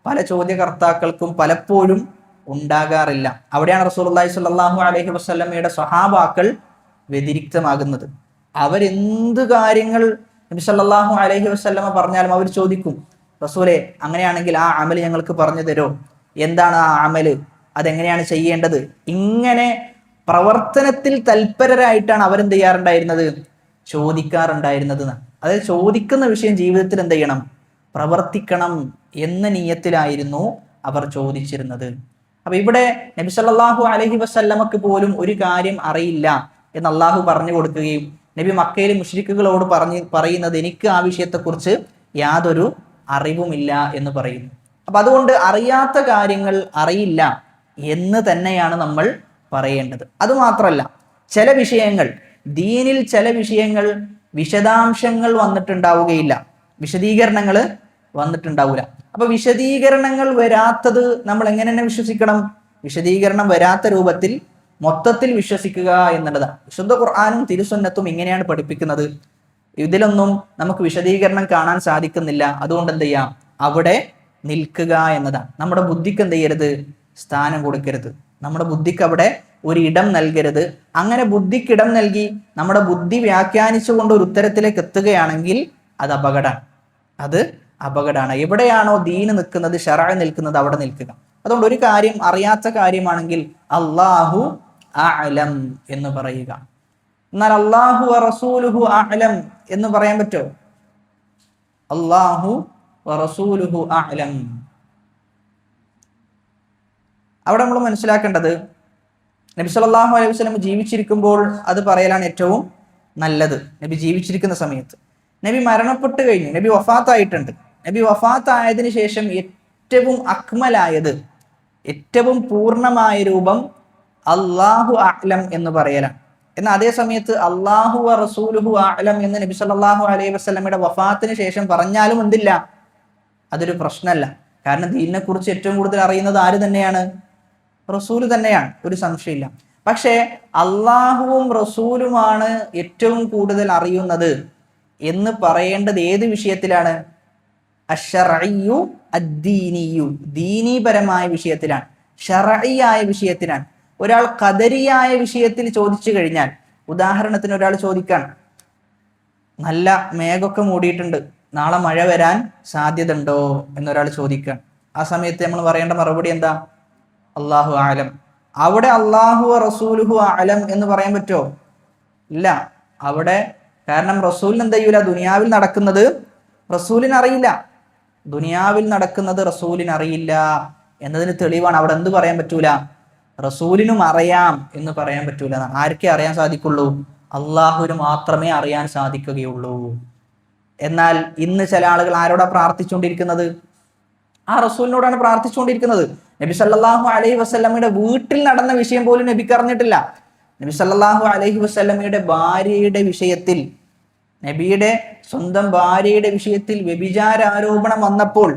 പല ചോദ്യകർത്താക്കൾക്കും പലപ്പോഴും ഉണ്ടാകാറില്ല. അവിടെയാണ് റസൂലുള്ളാഹി സ്വല്ലല്ലാഹു അലൈഹി വസല്ലമയുടെ സ്വഹാബാക്കൾ വ്യതിരിക്തമാകുന്നത്. അവരെന്ത് കാര്യങ്ങൾ നബി സല്ലല്ലാഹു അലൈഹി വസല്ലമ പറഞ്ഞാലും അവർ ചോദിക്കും, റസൂലെ അങ്ങനെയാണെങ്കിൽ ആ അമല് ഞങ്ങൾക്ക് പറഞ്ഞു തരോ? എന്താണ് ആ അമല്? അതെങ്ങനെയാണ് ചെയ്യേണ്ടത്, ഇങ്ങനെ പ്രവർത്തനത്തിൽ തൽപരരായിട്ടാണ് അവരെന്ത് ചെയ്യാറുണ്ടായിരുന്നത്, ചോദിക്കാറുണ്ടായിരുന്നത്. അതായത് ചോദിക്കുന്ന വിഷയം ജീവിതത്തിൽ എന്ത് ചെയ്യണം, പ്രവർത്തിക്കണം എന്ന നിയ്യത്തിലായിരുന്നു അവർ ചോദിച്ചിരുന്നത്. അപ്പൊ ഇവിടെ നബി സല്ലല്ലാഹു അലൈഹി വസല്ലമക്ക് പോലും ഒരു കാര്യം അറിയില്ല എന്ന് അള്ളാഹു പറഞ്ഞു കൊടുക്കുകയും നബി മക്കയിലെ മുശ്രിക്കുകളോട് പറയുന്നത് എനിക്ക് ആ വിഷയത്തെക്കുറിച്ച് യാതൊരു അറിവുമില്ല എന്ന് പറയുന്നു. അപ്പൊ അതുകൊണ്ട് അറിയാത്ത കാര്യങ്ങൾ അറിയില്ല എന്ന് തന്നെയാണ് നമ്മൾ പറയേണ്ടത്. അതുമാത്രമല്ല, ചില വിഷയങ്ങൾ, ദീനിൽ ചില വിഷയങ്ങൾ വിശദാംശങ്ങൾ വന്നിട്ടുണ്ടാവുകയില്ല, വിശദീകരണങ്ങൾ വന്നിട്ടുണ്ടാവില്ല. അപ്പൊ വിശദീകരണങ്ങൾ വരാത്തത് നമ്മൾ എങ്ങനെ തന്നെ വിശ്വസിക്കണം, വിശദീകരണം വരാത്ത രൂപത്തിൽ മൊത്തത്തിൽ വിശ്വസിക്കുക എന്നുള്ളതാണ്. വിശുദ്ധ ഖുർആനും തിരുസുന്നത്തും ഇങ്ങനെയാണ് പഠിപ്പിക്കുന്നത്. ഇതിലൊന്നും നമുക്ക് വിശദീകരണം കാണാൻ സാധിക്കുന്നില്ല, അതുകൊണ്ട് എന്ത് ചെയ്യാം, അവിടെ നിൽക്കുക എന്നതാണ്. നമ്മുടെ ബുദ്ധിക്ക് എന്ത് ചെയ്യരുത്, സ്ഥാനം കൊടുക്കരുത്, നമ്മുടെ ബുദ്ധിക്ക് അവിടെ ഒരു ഇടം നൽകരുത്. അങ്ങനെ ബുദ്ധിക്ക് ഇടം നൽകി നമ്മുടെ ബുദ്ധി വ്യാഖ്യാനിച്ചുകൊണ്ട് ഒരു ഉത്തരത്തിലേക്ക് എത്തുകയാണെങ്കിൽ അത് അപകടമാണ്. എവിടെയാണോ ദീന് നിൽക്കുന്നത്, ശറഅ നിൽക്കുന്നത്, അവിടെ നിൽക്കുക. അതുകൊണ്ട് ഒരു കാര്യം അറിയാത്ത കാര്യമാണെങ്കിൽ അല്ലാഹു അഅലം എന്ന് പറയുക. എന്നാൽ അല്ലാഹു വറസൂലുഹു അഅലം എന്ന് പറയാൻ പറ്റുമോ? അല്ലാഹു വറസൂലുഹു അഅലം. അവിടെ നമ്മൾ മനസ്സിലാക്കേണ്ടത്, നബി സല്ലല്ലാഹു അലൈഹി വസല്ലം ജീവിച്ചിരിക്കുമ്പോൾ അത് പറയലാണ് ഏറ്റവും നല്ലത്. നബി ജീവിച്ചിരിക്കുന്ന സമയത്ത്, നബി മരണപ്പെട്ട് കഴിഞ്ഞു, നബി വഫാത്തായിട്ടുണ്ട്. നബി വഫാത്തായതിനു ശേഷം ഏറ്റവും അക്മലായത്, ഏറ്റവും പൂർണ്ണമായ രൂപം അല്ലാഹു അഅലം എന്ന് പറയലാണ്. എന്നാൽ അതേ സമയത്ത് അല്ലാഹു വ റസൂലുഹു അഅലം എന്ന് നബി സല്ലല്ലാഹു അലൈഹി വസല്ലമയുടെ വഫാത്തിന് ശേഷം പറഞ്ഞാലും എന്തില്ല, അതൊരു പ്രശ്നമല്ല. കാരണം ദീനിനെ കുറിച്ച് ഏറ്റവും കൂടുതൽ അറിയുന്നത് ആര് തന്നെയാണ്? റസൂല് തന്നെയാണ്, ഒരു സംശയമില്ല. പക്ഷേ അള്ളാഹുവും റസൂലുമാണ് ഏറ്റവും കൂടുതൽ അറിയുന്നത് എന്ന് പറയേണ്ടത് ഏത് വിഷയത്തിലാണ്? അശ്ശറഇയ്യു അദ്ദീനിയു, ദീനീപരമായ വിഷയത്തിലാണ്, ശറഇയായ വിഷയത്തിലാണ്. ഒരാൾ ഖദരിയായ വിഷയത്തിൽ ചോദിച്ചു കഴിഞ്ഞാൽ, ഉദാഹരണത്തിന് ഒരാൾ ചോദിക്കാൻ, നല്ല മേഘമൊക്കെ മൂടിയിട്ടുണ്ട്, നാളെ മഴ വരാൻ സാധ്യത ഉണ്ടോ എന്നൊരാൾ ചോദിക്കാൻ, ആ സമയത്ത് നമ്മൾ പറയേണ്ട മറുപടി എന്താ? അല്ലാഹു അഅലം. അവിടെ അല്ലാഹു റസൂലുഹു അഅലം എന്ന് പറയാൻ പറ്റുമോ? ഇല്ല. അവിടെ കാരണം റസൂലിന് എന്ത് ചെയ്യൂല, ദുനിയാവിൽ നടക്കുന്നത് റസൂലിന് അറിയില്ല, ദുനിയാവിൽ നടക്കുന്നത് റസൂലിന് അറിയില്ല എന്നതിന് തെളിവാണ്. അവിടെ എന്ത് പറയാൻ പറ്റൂല? റസൂലിനും അറിയാം എന്ന് പറയാൻ പറ്റൂല. ആർക്കേ അറിയാൻ സാധിക്കുള്ളൂ? അള്ളാഹുവിന് മാത്രമേ അറിയാൻ സാധിക്കുകയുള്ളൂ. എന്നാൽ ഇന്ന് ചില ആളുകൾ ആരോടാ പ്രാർത്ഥിച്ചുകൊണ്ടിരിക്കുന്നത്? ആ റസൂലിനോടാണ് പ്രാർത്ഥിച്ചുകൊണ്ടിരിക്കുന്നത്. നബി സല്ലല്ലാഹു അലൈഹി വസല്ലമയുടെ വീട്ടിൽ നടന്ന വിഷയം പോലും നബിക്ക് അറിഞ്ഞിട്ടില്ല. നബി സല്ലല്ലാഹു അലൈഹി വസല്ലമയുടെ ഭാര്യയുടെ വിഷയത്തിൽ, നബിയുടെ സ്വന്തം ഭാര്യയുടെ വിഷയത്തിൽ വ്യഭിചാരാരോപണം വന്നപ്പോൾ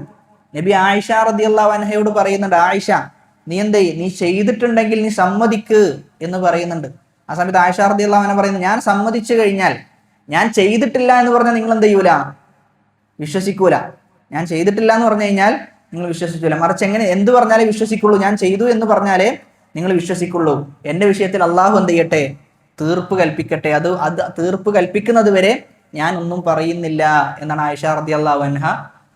നബി ആയിഷ റളിയല്ലാഹു അൻഹയോട് പറയുന്നുണ്ട്, ആയിഷ നീ ചെയ്തിട്ടുണ്ടെങ്കിൽ നീ സമ്മതിക്ക് എന്ന് പറയുന്നുണ്ട്. ആ സമയത്ത് ആയിഷ റളിയല്ലാഹു അൻഹ പറയുന്നു, ഞാൻ സമ്മതിച്ചു കഴിഞ്ഞാൽ, ഞാൻ ചെയ്തിട്ടില്ല എന്ന് പറഞ്ഞാൽ നിങ്ങൾ എന്ത് ചെയ്യൂല? വിശ്വസിക്കൂല. ഞാൻ ചെയ്തിട്ടില്ല എന്ന് പറഞ്ഞു കഴിഞ്ഞാൽ നിങ്ങൾ വിശ്വസിക്കൂല. മറിച്ച് എന്ത് പറഞ്ഞാലേ വിശ്വസിക്കുള്ളൂ? ഞാൻ ചെയ്തു എന്ന് പറഞ്ഞാലേ നിങ്ങൾ വിശ്വസിക്കുള്ളൂ. എൻ്റെ വിഷയത്തിൽ അള്ളാഹു എന്ത് ചെയ്യട്ടെ? തീർപ്പ് കൽപ്പിക്കട്ടെ. അത് തീർപ്പ് കൽപ്പിക്കുന്നത് വരെ ഞാൻ ഒന്നും പറയുന്നില്ല എന്നാണ് ആയിഷ റളിയല്ലാഹു അൻഹ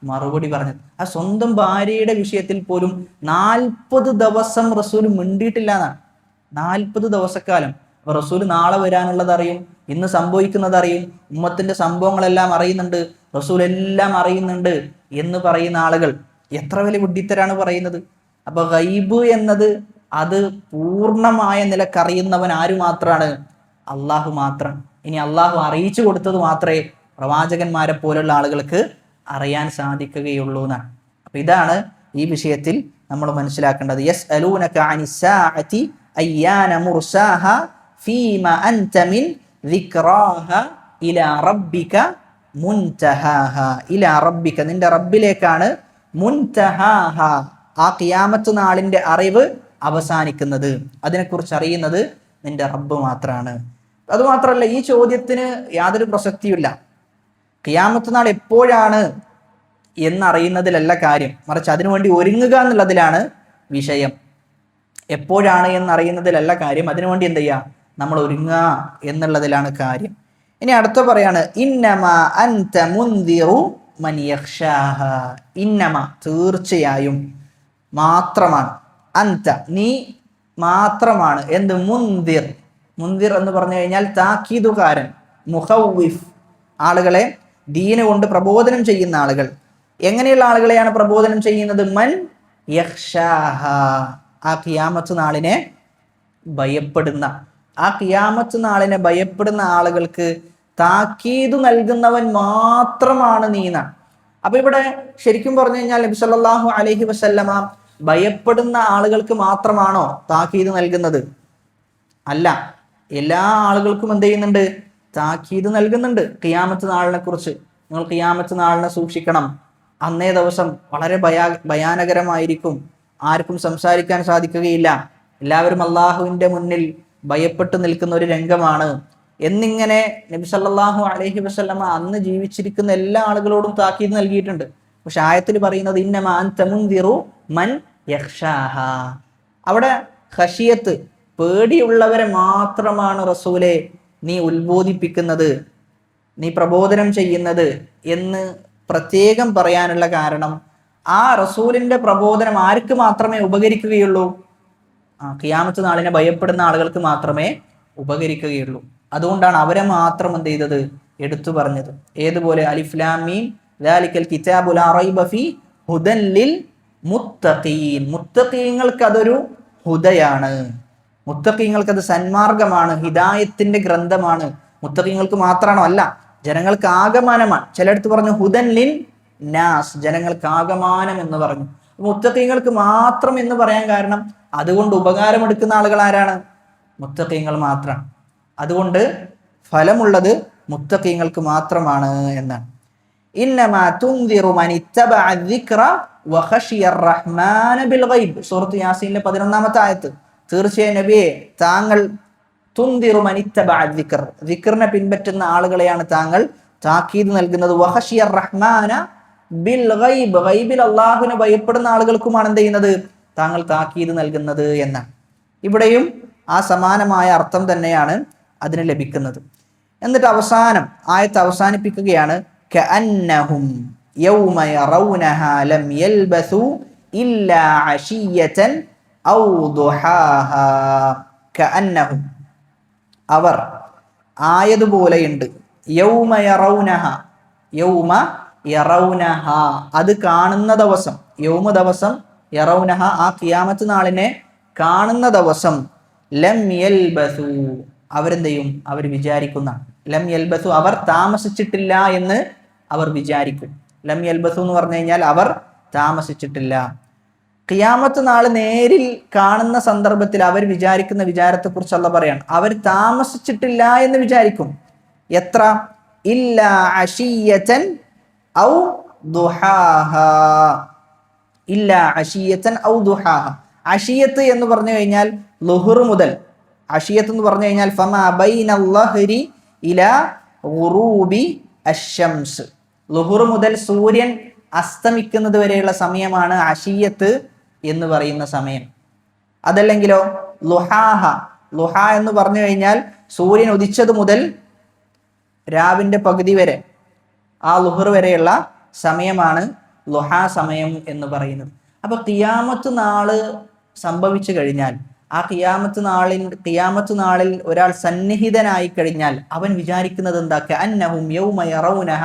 മറുപടി പറഞ്ഞത്. ആ സ്വന്തം ഭാര്യയുടെ വിഷയത്തിൽ പോലും 40 ദിവസം റസൂൽ മിണ്ടിയിട്ടില്ല എന്നാണ്. 40 ദിവസക്കാലം. അപ്പൊ റസൂൽ നാളെ വരാനുള്ളത് അറിയും, ഇന്ന് സംഭവിക്കുന്നത് അറിയും, ഉമ്മത്തിന്റെ സംഭവങ്ങളെല്ലാം അറിയുന്നുണ്ട്, റസൂൽ എല്ലാം അറിയുന്നുണ്ട് എന്ന് പറയുന്ന ആളുകൾ എത്ര വലിയ വിഡ്ഢിത്തരാണ് പറയുന്നത്. അപ്പൊ ഗൈബ് എന്നത് അത് പൂർണ്ണമായ നിലക്കറിയുന്നവൻ ആര് മാത്രമാണ്? അള്ളാഹു മാത്രം. ഇനി അള്ളാഹു അറിയിച്ചു കൊടുത്തത് മാത്രമേ പ്രവാചകന്മാരെ പോലുള്ള ആളുകൾക്ക് അറിയാൻ സാധിക്കുകയുള്ളൂ എന്നാണ്. അപ്പൊ ഇതാണ് ഈ വിഷയത്തിൽ നമ്മൾ മനസ്സിലാക്കേണ്ടത്. യസ്അലൂനക അനിസ്സാഅതി അയ്യാന മുർസാഹ ഫീമ അൻത മിൻ ദിക്റാഹ ഇലാ റബ്ബിക മുൻതഹാഹ. ഇലാ റബ്ബിക, നിന്റെ റബ്ബിലേക്കാണ്, മുൻതഹാഹ, ആ ഖിയാമത്ത് നാളിന്റെ അറിവ് അവസാനിക്കുന്നത്. അതിനെക്കുറിച്ച് അറിയുന്നത് നിന്റെ റബ്ബ് മാത്രമാണ്. അതുമാത്രമല്ല, ഈ ചോദ്യത്തിന് യാതൊരു പ്രസക്തിയുമില്ല. ഖിയാമത്ത് നാൾ എപ്പോഴാണ് എന്നറിയുന്നതിലല്ല കാര്യം, മറിച്ച് അതിനുവേണ്ടി ഒരുങ്ങുക എന്നുള്ളതിലാണ് വിഷയം. എപ്പോഴാണ് എന്നറിയുന്നതിലല്ല കാര്യം, അതിനുവേണ്ടി എന്ത് ചെയ്യുക? നമ്മൾ ഒരുങ്ങുക എന്നുള്ളതിലാണ് കാര്യം. ഇനി അടുത്ത പറയാണ്, ഇന്നമാ അൻത മുൻദിറു മൻ യഖ്ശാഹ. ഇന്നമ, തീർച്ചയായും, മാത്രമാണ്, അന്ത നീ മാത്രമാണ് എന്ത് മുന്തിർ. മുന്തിർ എന്ന് പറഞ്ഞു കഴിഞ്ഞാൽ താക്കീതുകാരൻ, മുഖവ്വിഫ്, ആളുകളെ ദീന കൊണ്ട് പ്രബോധനം ചെയ്യുന്ന ആളുകൾ. എങ്ങനെയുള്ള ആളുകളെയാണ് പ്രബോധനം ചെയ്യുന്നത്? മൻ യഖ്ഷാഹ, ആ ഖിയാമത്ത് നാളിനെ ഭയപ്പെടുന്ന, ആ ഖിയാമത്ത് നാളിനെ ഭയപ്പെടുന്ന ആളുകൾക്ക് താക്കീത് നൽകുന്നവൻ മാത്രമാണ് നീന. അപ്പൊ ഇവിടെ ശരിക്കും പറഞ്ഞു കഴിഞ്ഞാൽ നബി സല്ലല്ലാഹു അലൈഹി വസല്ലമ ഭയപ്പെടുന്ന ആളുകൾക്ക് മാത്രമാണോ താക്കീത് നൽകുന്നത്? അല്ല, എല്ലാ ആളുകൾക്കും എന്ത് ചെയ്യുന്നുണ്ട്? താക്കീത് നൽകുന്നുണ്ട് ഖിയാമത്ത് നാളിനെ കുറിച്ച്. നിങ്ങൾ ഖിയാമത്ത് നാളിനെ സൂക്ഷിക്കണം, അന്നേ ദിവസം വളരെ ഭയാനകരമായിരിക്കും, ആർക്കും സംസാരിക്കാൻ സാധിക്കുകയില്ല, എല്ലാവരും അള്ളാഹുവിന്റെ മുന്നിൽ ഭയപ്പെട്ടു നിൽക്കുന്ന ഒരു രംഗമാണ് എന്നിങ്ങനെ നബി സല്ലല്ലാഹു അലൈഹി വസല്ലമ അന്ന് ജീവിച്ചിരിക്കുന്ന എല്ലാ ആളുകളോടും താക്കീത് നൽകിയിട്ടുണ്ട്. പക്ഷെ ആയത്തിൽ പറയുന്നത് ഇന്നമാ അൻത മുൻദിറു മൻ യഖ്ഷാഹ. അവിടെ ഖശിയത്ത്, പേടിയുള്ളവരെ മാത്രമാണ് റസൂലെ നീ ഉത്ബോധിപ്പിക്കുന്നത്, നീ പ്രബോധനം ചെയ്യുന്നത് എന്ന് പ്രത്യേകം പറയാനുള്ള കാരണം ആ റസൂലിന്റെ പ്രബോധനം ആർക്ക് മാത്രമേ ഉപകരിക്കുകയുള്ളൂ? ഖിയാമത്ത് നാളിനെ ഭയപ്പെടുന്ന ആളുകൾക്ക് മാത്രമേ ഉപകരിക്കുകയുള്ളൂ. അതുകൊണ്ടാണ് അവരെ മാത്രം എന്ത് ചെയ്തത്? എടുത്തു പറഞ്ഞത്. ഏതുപോലെ അലിഫ് ലാം മീം ദാലിക്കൽ കിതാബു ലാ റൈബ ഫീ ഹുദൻ ലിൽ മുത്തഖീൻ. മുത്തഖീങ്ങൾക്ക് അതൊരു ഹുദയാണ്, മുത്തഖീങ്ങൾക്ക് അത് സന്മാർഗമാണ്, ഹിദായത്തിന്റെ ഗ്രന്ഥമാണ്. മുത്തഖീങ്ങൾക്ക് മാത്രമാണോ? അല്ല, ജനങ്ങൾക്ക് ആകമാനമാണ്. ചിലയിടത്ത് പറഞ്ഞു ഹുദൻ ലിൻ നാസ്, ജനങ്ങൾക്ക് ആകമാനം എന്ന് പറഞ്ഞു. മുത്തഖീങ്ങൾക്ക് മാത്രം എന്ന് പറയാൻ കാരണം അതുകൊണ്ട് ഉപകാരമെടുക്കുന്ന ആളുകൾ ആരാണ്? മുത്തഖീങ്ങൾ മാത്രമാണ്. അതുകൊണ്ട് ഫലമുള്ളത് മുത്തഖീങ്ങൾക്ക് മാത്രമാണ് എന്നാണ്. ഇന്നമാ തുൻദിറു മൻ ഇത്തബഅ അദ്ദിക്റ വഖശിയ അർറഹ്മാന ബിൽ ഗൈബ്, സൂറത്ത് യാസീനിലെ 11-ാമത്തെ ആയത്ത്. തീർച്ചയായും നബിയെ, താങ്കൾ തുൻദിറു മൻ ഇത്തബഅ അദ്ദിക്ർ, ദിക്റിനെ പിൻപറ്റുന്ന ആളുകളെയാണ് താങ്കൾ താക്കീത് നൽകുന്നത്. വഖശിയ അർറഹ്മാന ബിൽ ഗൈബ്, ഗൈബിൽ അല്ലാഹുവിനെ ഭയപ്പെടുന്ന ആളുകൾക്കുമാണ് എന്ത് ചെയ്യുന്നത്? താങ്കൾ താക്കീത് നൽകുന്നത് എന്നാണ്. ഇവിടെയും ആ സമാനമായ അർത്ഥം തന്നെയാണ് അതിന് ലഭിക്കുന്നത്. എന്നിട്ട് അവസാനം ആയത്ത് അവസാനിപ്പിക്കുകയാണ് കഅന്നഹും യൗമ യറൗനഹാ ലം യൽബസു ഇല്ലാ അശിയതൻ ഔ ദുഹാഹാ. കഅന്നഹും, അവർ ആയതുപോലെയുണ്ട്. യൗമ യറൗനഹ, യൗമ യറൗനഹ, അത് കാണുന്ന ദിവസം. യൗമ ദിവസം, യറൗനഹ ആ ഖിയാമത്ത് നാളിനെ കാണുന്ന ദിവസം. ലം യൽബസു, അവരെന്ത് ചെയ്യും? അവർ വിചാരിക്കുന്ന. ലം യൽബസു, അവർ താമസിച്ചിട്ടില്ല എന്ന് അവർ വിചാരിക്കും. ലം യൽബസു എന്ന് പറഞ്ഞു കഴിഞ്ഞാൽ അവർ താമസിച്ചിട്ടില്ല. ഖിയാമത്ത് നാള് നേരിൽ കാണുന്ന സന്ദർഭത്തിൽ അവർ വിചാരിക്കുന്ന വിചാരത്തെ കുറിച്ച് അല്ലാഹു പറയാണ്, അവർ താമസിച്ചിട്ടില്ല എന്ന് വിചാരിക്കും. എത്ര? ഇല്ലാ അശിയതൻ ഔ ദുഹാഹ, ഇല്ലാ അശിയതൻ ഔ ദുഹാഹ. അശിയത്ത് എന്ന് പറഞ്ഞു കഴിഞ്ഞാൽ ളുഹുർ മുതൽ, അശിയത്ത് എന്ന് പറഞ്ഞു കഴിഞ്ഞാൽ ഫമാ ബൈനൽ ലഹ്രി ഇലാ ഗുറൂബി അശ്ശംസ്, ളുഹുർ മുതൽ സൂര്യൻ അസ്തമിക്കുന്നത് വരെയുള്ള സമയമാണ് അശിയത്ത് എന്ന് പറയുന്ന സമയം. അതല്ലെങ്കിലോ ലുഹാഹ, ലുഹ എന്ന് പറഞ്ഞു കഴിഞ്ഞാൽ സൂര്യൻ ഉദിച്ചത് മുതൽ രാവിന്റെ പകുതി വരെ, ആ ലുഹർ വരെയുള്ള സമയമാണ് ലുഹാ സമയം എന്ന് പറയുന്നത്. അപ്പൊ ഖിയാമത്ത് നാള് സംഭവിച്ചു കഴിഞ്ഞാൽ, ആ ഖിയാമത്ത് നാളിൽ ഒരാൾ സന്നിഹിതനായി കഴിഞ്ഞാൽ അവൻ വിചാരിക്കുന്നത് എന്താ? കഅന്നഹും യൗമ യറൗനഹ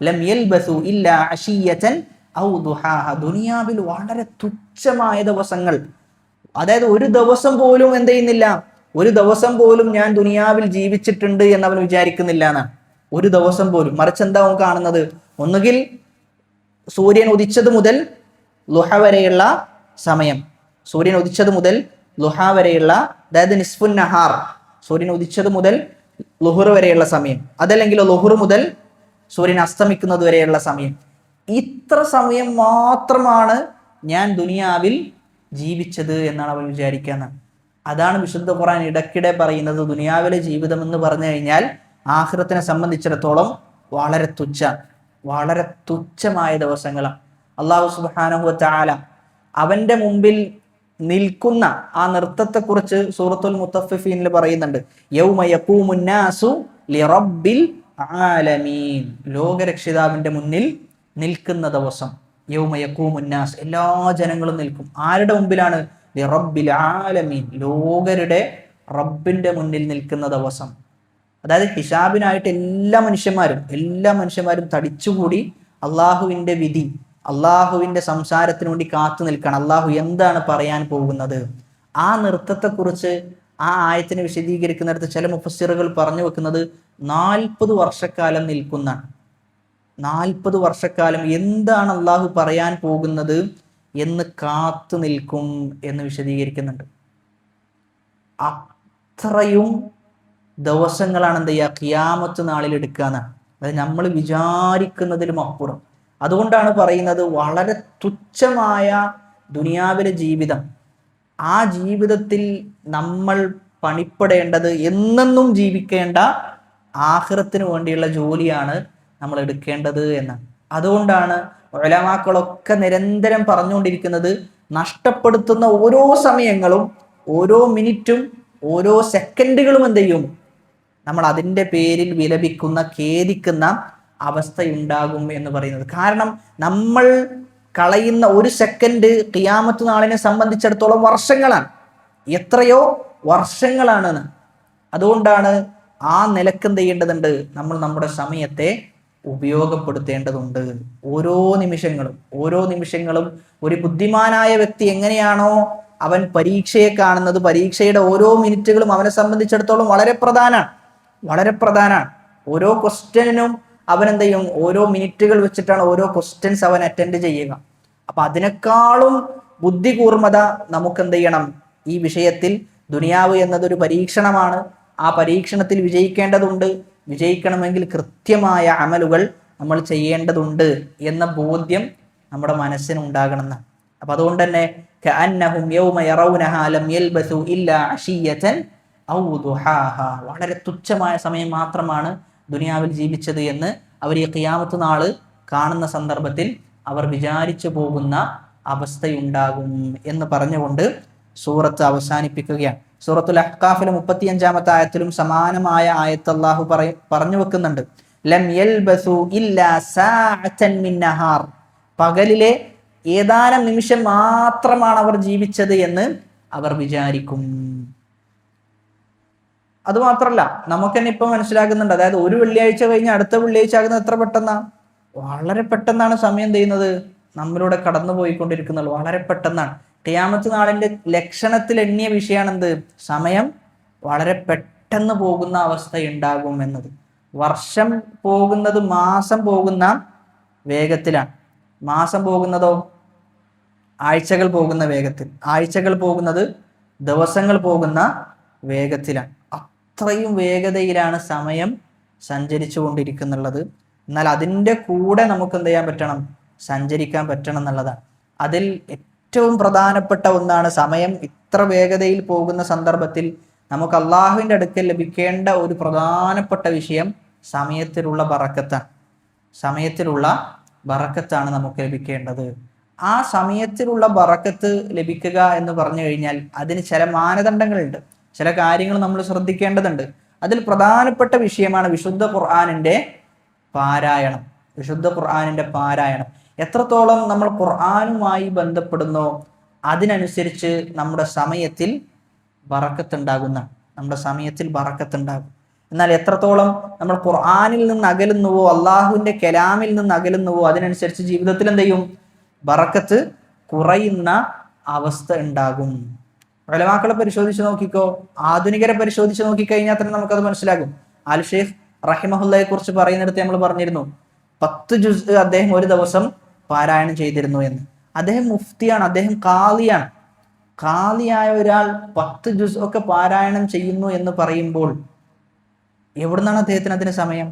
ലം യൽബസു ഇല്ലാ അശിയതൻ ഔ ദുഹാഹ. ദുനിയാവിൽ വളരെ തുച്ഛമായ ദിവസങ്ങൾ, അതായത് ഒരു ദിവസം പോലും എന്ത് ചെയ്യുന്നില്ല, ഒരു ദിവസം പോലും ഞാൻ ദുനിയാവിൽ ജീവിച്ചിട്ടുണ്ട് എന്ന് അവൻ വിചാരിക്കുന്നില്ല എന്നാണ്. ഒരു ദിവസം പോലും. മറിച്ച് എന്താ അവൻ കാണുന്നത്? ഒന്നുകിൽ സൂര്യൻ ഉദിച്ചത് മുതൽ ലുഹ വരെയുള്ള സമയം, സൂര്യൻ ഉദിച്ചത് മുതൽ ലുഹ വരെയുള്ള, അതായത് നിസ്ഫുൻ നഹാർ, സൂര്യൻ ഉദിച്ചത് മുതൽ ലുഹുർ വരെയുള്ള സമയം, അതല്ലെങ്കിൽ ലുഹുർ മുതൽ സൂര്യൻ അസ്തമിക്കുന്നത് വരെയുള്ള സമയം. ഇത്ര സമയം മാത്രമാണ് ഞാൻ ദുനിയാവിൽ ജീവിച്ചത് എന്നാണ് അവൻ വിചാരിക്കുന്നത്. അതാണ് വിശുദ്ധ ഖുർആൻ ഇടയ്ക്കിടെ പറയുന്നത്, ദുനിയാവിലെ ജീവിതം എന്ന് പറഞ്ഞു കഴിഞ്ഞാൽ ആഖിറത്തിനെ സംബന്ധിച്ചിടത്തോളം വളരെ തുച്ഛമായ ദിവസങ്ങളാണ്. അല്ലാഹു സുബ്ഹാനഹു വ തആല അവന്റെ മുമ്പിൽ നിൽക്കുന്ന ആ നൃത്തത്തെക്കുറിച്ച് സൂറത്തുൽ മുത്തഫിഫീനിൽ പറയുന്നുണ്ട്. യൗമ യഖൂമുൻ നാസു ലിറബ്ബിൽ ആലമീൻ, ലോകരക്ഷിതാവിന്റെ മുന്നിൽ നിൽക്കുന്ന ദിവസം. യൗമ യഖൂമുൻ നാസ്, എല്ലാ ജനങ്ങളും നിൽക്കും. ആരുടെ മുമ്പിലാണ്? ലിറബ്ബിൽ ആലമീൻ, ലോകരുടെ റബ്ബിന്റെ മുന്നിൽ നിൽക്കുന്ന ദിവസം. അതായത് ഹിസാബിനായിട്ട് എല്ലാ മനുഷ്യന്മാരും തടിച്ചുകൂടി അള്ളാഹുവിൻ്റെ വിധി, അള്ളാഹുവിൻ്റെ സംസാരത്തിന് വേണ്ടി കാത്തു നിൽക്കണം. അള്ളാഹു എന്താണ് പറയാൻ പോകുന്നത്? ആ നൃത്തത്തെക്കുറിച്ച് ആ ആയത്തിനെ വിശദീകരിക്കുന്നിടത്ത് ചില മുഫസ്സിറുകൾ പറഞ്ഞു വെക്കുന്നത് 40 വർഷക്കാലം നിൽക്കുന്ന, 40 വർഷക്കാലം എന്താണ് അള്ളാഹു പറയാൻ പോകുന്നത് എന്ന് കാത്തു നിൽക്കും എന്ന് വിശദീകരിക്കുന്നുണ്ട്. അത്രയും ദിവസങ്ങളാണ് എന്ത് ചെയ്യുക, ഖിയാമത്ത് നാളിൽ എടുക്കാന്നാണ്. അതായത് നമ്മൾ വിചാരിക്കുന്നതിലും അപ്പുറം. അതുകൊണ്ടാണ് പറയുന്നത് വളരെ തുച്ഛമായ ദുനിയാവിലെ ജീവിതം, ആ ജീവിതത്തിൽ നമ്മൾ പണിപ്പെടേണ്ടത് എന്നെന്നും ജീവിക്കേണ്ട ആഖിറത്തിന് വേണ്ടിയുള്ള ജോലിയാണ് നമ്മൾ എടുക്കേണ്ടത് എന്നാണ്. അതുകൊണ്ടാണ് ഉലമാക്കളൊക്കെ നിരന്തരം പറഞ്ഞുകൊണ്ടിരിക്കുന്നത്, നഷ്ടപ്പെടുത്തുന്ന ഓരോ സമയങ്ങളും, ഓരോ മിനിറ്റും, ഓരോ സെക്കൻഡുകളും എന്ത് ചെയ്യും, നമ്മൾ അതിൻ്റെ പേരിൽ വിലപിക്കുന്ന, ഖേദിക്കുന്ന അവസ്ഥയുണ്ടാകും എന്ന് പറയുന്നത്. കാരണം നമ്മൾ കളയുന്ന ഒരു സെക്കൻഡ് ഖിയാമത്ത് നാളിനെ സംബന്ധിച്ചിടത്തോളം വർഷങ്ങളാണ്, എത്രയോ വർഷങ്ങളാണ്. അതുകൊണ്ടാണ് ആ നിലക്ക് എന്ത് ചെയ്യേണ്ടതുണ്ട്, നമ്മൾ നമ്മുടെ സമയത്തെ ഉപയോഗപ്പെടുത്തേണ്ടതുണ്ട്. ഓരോ നിമിഷങ്ങളും ഒരു ബുദ്ധിമാനായ വ്യക്തി എങ്ങനെയാണോ അവൻ പരീക്ഷയെ കാണുന്നത്, പരീക്ഷയുടെ ഓരോ മിനിറ്റുകളും അവനെ സംബന്ധിച്ചിടത്തോളം വളരെ പ്രധാനമാണ്. ഓരോ ക്വസ്റ്റ്യനും അവൻ എന്ത് ചെയ്യും, ഓരോ മിനിറ്റുകൾ വെച്ചിട്ടാണ് ഓരോ ക്വസ്റ്റ്യൻസ് അവൻ അറ്റൻഡ് ചെയ്യുക. അപ്പൊ അതിനേക്കാളും ബുദ്ധി കൂർമ്മത നമുക്ക് എന്ത് ചെയ്യണം, ഈ വിഷയത്തിൽ ദുനിയാവ് എന്നതൊരു പരീക്ഷണമാണ്, ആ പരീക്ഷണത്തിൽ വിജയിക്കേണ്ടതുണ്ട്. വിജയിക്കണമെങ്കിൽ കൃത്യമായ അമലുകൾ നമ്മൾ ചെയ്യേണ്ടതുണ്ട് എന്ന ബോധ്യം നമ്മുടെ മനസ്സിനുണ്ടാകണമെന്ന്. അപ്പൊ അതുകൊണ്ട് തന്നെ കഅന്നഹും യൗമ യറൗനഹാ ലം യൽബസു ഇല്ലാ അശിയ്യതൻ ഔ ദുഹാഹാ, വളരെ തുച്ഛമായ സമയം മാത്രമാണ് ദുനിയാവിൽ ജീവിച്ചത് എന്ന് അവർ ഈ ഖിയാമത്ത് നാള് കാണുന്ന സന്ദർഭത്തിൽ അവർ വിചാരിച്ചു പോകുന്ന അവസ്ഥയുണ്ടാകും എന്ന് പറഞ്ഞുകൊണ്ട് സൂറത്ത് അവസാനിപ്പിക്കുകയാണ്. സൂറത്തുൽ അഹ്ഖാഫിലെ 35-ാമത്തെ ആയത്തിലും സമാനമായ ആയത്ത് അല്ലാഹു പറഞ്ഞു വെക്കുന്നുണ്ട്. ലം യൽബസു ഇല്ലാ സാഅതൻ മിൻ നഹാർ, പകലിലെ ഏതാനും നിമിഷം മാത്രമാണ് അവർ ജീവിച്ചത് എന്ന് അവർ വിചാരിക്കും. അതുമാത്രല്ല, നമുക്ക് തന്നെ ഇപ്പൊ മനസ്സിലാക്കുന്നുണ്ട്, അതായത് ഒരു വെള്ളിയാഴ്ച കഴിഞ്ഞ് അടുത്ത വെള്ളിയാഴ്ച ആകുന്നത് എത്ര പെട്ടെന്നാ, വളരെ പെട്ടെന്നാണ് സമയം ചെയ്യുന്നത് നമ്മളിലൂടെ കടന്നു പോയിക്കൊണ്ടിരിക്കുന്നത്, വളരെ പെട്ടെന്നാണ്. ഖിയാമത്ത് നാളിന്റെ ലക്ഷണത്തിൽ എണ്ണിയ വിഷയമാണ് എന്ത്, സമയം വളരെ പെട്ടെന്ന് പോകുന്ന അവസ്ഥ ഉണ്ടാകും എന്നത്. വർഷം പോകുന്നത് മാസം പോകുന്ന വേഗത്തിലാണ്, മാസം പോകുന്നതോ ആഴ്ചകൾ പോകുന്ന വേഗത്തിൽ, ആഴ്ചകൾ പോകുന്നത് ദിവസങ്ങൾ പോകുന്ന വേഗത്തിലാണ്. അത്രയും വേഗതയിലാണ് സമയം സഞ്ചരിച്ചു കൊണ്ടിരിക്കുന്നുള്ളത്. എന്നാൽ അതിൻ്റെ കൂടെ നമുക്ക് എന്ത് ചെയ്യാൻ പറ്റണം, സഞ്ചരിക്കാൻ പറ്റണം എന്നുള്ളതാണ്. അതിൽ ഏറ്റവും പ്രധാനപ്പെട്ട ഒന്നാണ്, സമയം ഇത്ര വേഗതയിൽ പോകുന്ന സന്ദർഭത്തിൽ നമുക്ക് അള്ളാഹുവിൻ്റെ അടുക്കൽ ലഭിക്കേണ്ട ഒരു പ്രധാനപ്പെട്ട വിഷയം സമയത്തിലുള്ള ബറക്കത്താണ്. സമയത്തിലുള്ള ബറക്കത്താണ് നമുക്ക് ലഭിക്കേണ്ടത്. ആ സമയത്തിലുള്ള ബറക്കത്ത് ലഭിക്കുക എന്ന് പറഞ്ഞു കഴിഞ്ഞാൽ അതിന് ചില മാനദണ്ഡങ്ങളുണ്ട്, ചില കാര്യങ്ങൾ നമ്മൾ ശ്രദ്ധിക്കേണ്ടതുണ്ട്. അതിൽ പ്രധാനപ്പെട്ട വിഷയമാണ് വിശുദ്ധ ഖുർആനിൻ്റെ പാരായണം. വിശുദ്ധ ഖുർആനിൻ്റെ പാരായണം എത്രത്തോളം നമ്മൾ ഖുർആനുമായി ബന്ധപ്പെടുന്നോ അതിനനുസരിച്ച് നമ്മുടെ സമയത്തിൽ ബറക്കത്തുണ്ടാകുന്ന, നമ്മുടെ സമയത്തിൽ ബറക്കത്തുണ്ടാകും. എന്നാൽ എത്രത്തോളം നമ്മൾ ഖുർആനിൽ നിന്ന് അകലുന്നുവോ, അള്ളാഹുവിൻ്റെ കലാമിൽ നിന്ന് അകലുന്നുവോ, അതിനനുസരിച്ച് ജീവിതത്തിൽ എന്ത് ചെയ്യും, ബറക്കത്ത് കുറയുന്ന അവസ്ഥ ഉണ്ടാകും. ഉലമാക്കളെ പരിശോധിച്ച് നോക്കിക്കോ, ആധുനികരെ പരിശോധിച്ച് നോക്കിക്കഴിഞ്ഞാൽ തന്നെ നമുക്കത് മനസ്സിലാകും. അൽ ഷെയ്ഖ് റഹിമഹുല്ലയെ കുറിച്ച് പറയുന്നിടത്ത് നമ്മൾ പറഞ്ഞിരുന്നു 10 ജുസ് അദ്ദേഹം ഒരു ദിവസം പാരായണം ചെയ്തിരുന്നു എന്ന്. അദ്ദേഹം മുഫ്തിയാണ്, അദ്ദേഹം ഖാദിയാണ്. ഖാദിയായ ഒരാൾ 10 ജുസ് ഒക്കെ പാരായണം ചെയ്യുന്നു എന്ന് പറയുമ്പോൾ എവിടുന്നാണ് അദ്ദേഹത്തിന് അതിന് സമയം?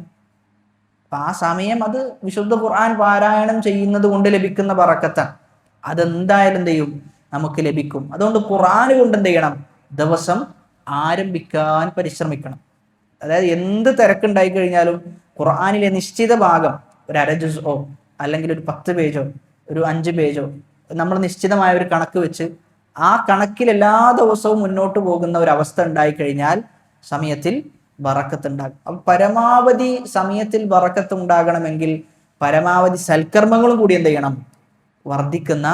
ആ സമയം അത് വിശുദ്ധ ഖുർആൻ പാരായണം ചെയ്യുന്നത് കൊണ്ട് ലഭിക്കുന്ന ബറക്കത്താണ്. അതെന്തായാലും എന്ത് ചെയ്യും, നമുക്ക് ലഭിക്കും. അതുകൊണ്ട് ഖുർആൻ കൊണ്ട് എന്ത് ചെയ്യണം, ദിവസം ആരംഭിക്കാൻ പരിശ്രമിക്കണം. അതായത് എന്ത് തിരക്കുണ്ടായി കഴിഞ്ഞാലും ഖുർആനിലെ നിശ്ചിത ഭാഗം, ഒരു 1/2 ജുസോ അല്ലെങ്കിൽ ഒരു 10 പേജോ ഒരു 5 പേജോ നമ്മൾ നിശ്ചിതമായ ഒരു കണക്ക് വെച്ച് ആ കണക്കിൽ എല്ലാ ദിവസവും മുന്നോട്ട് പോകുന്ന ഒരു അവസ്ഥ ഉണ്ടായി കഴിഞ്ഞാൽ സമയത്തിൽ ബറക്കത്ത് ഉണ്ടാകും. അപ്പം പരമാവധി സമയത്തിൽ ബറക്കത്ത് ഉണ്ടാകണമെങ്കിൽ പരമാവധി സൽക്കർമ്മങ്ങളും കൂടി എന്ത് ചെയ്യണം, വർദ്ധിക്കുന്ന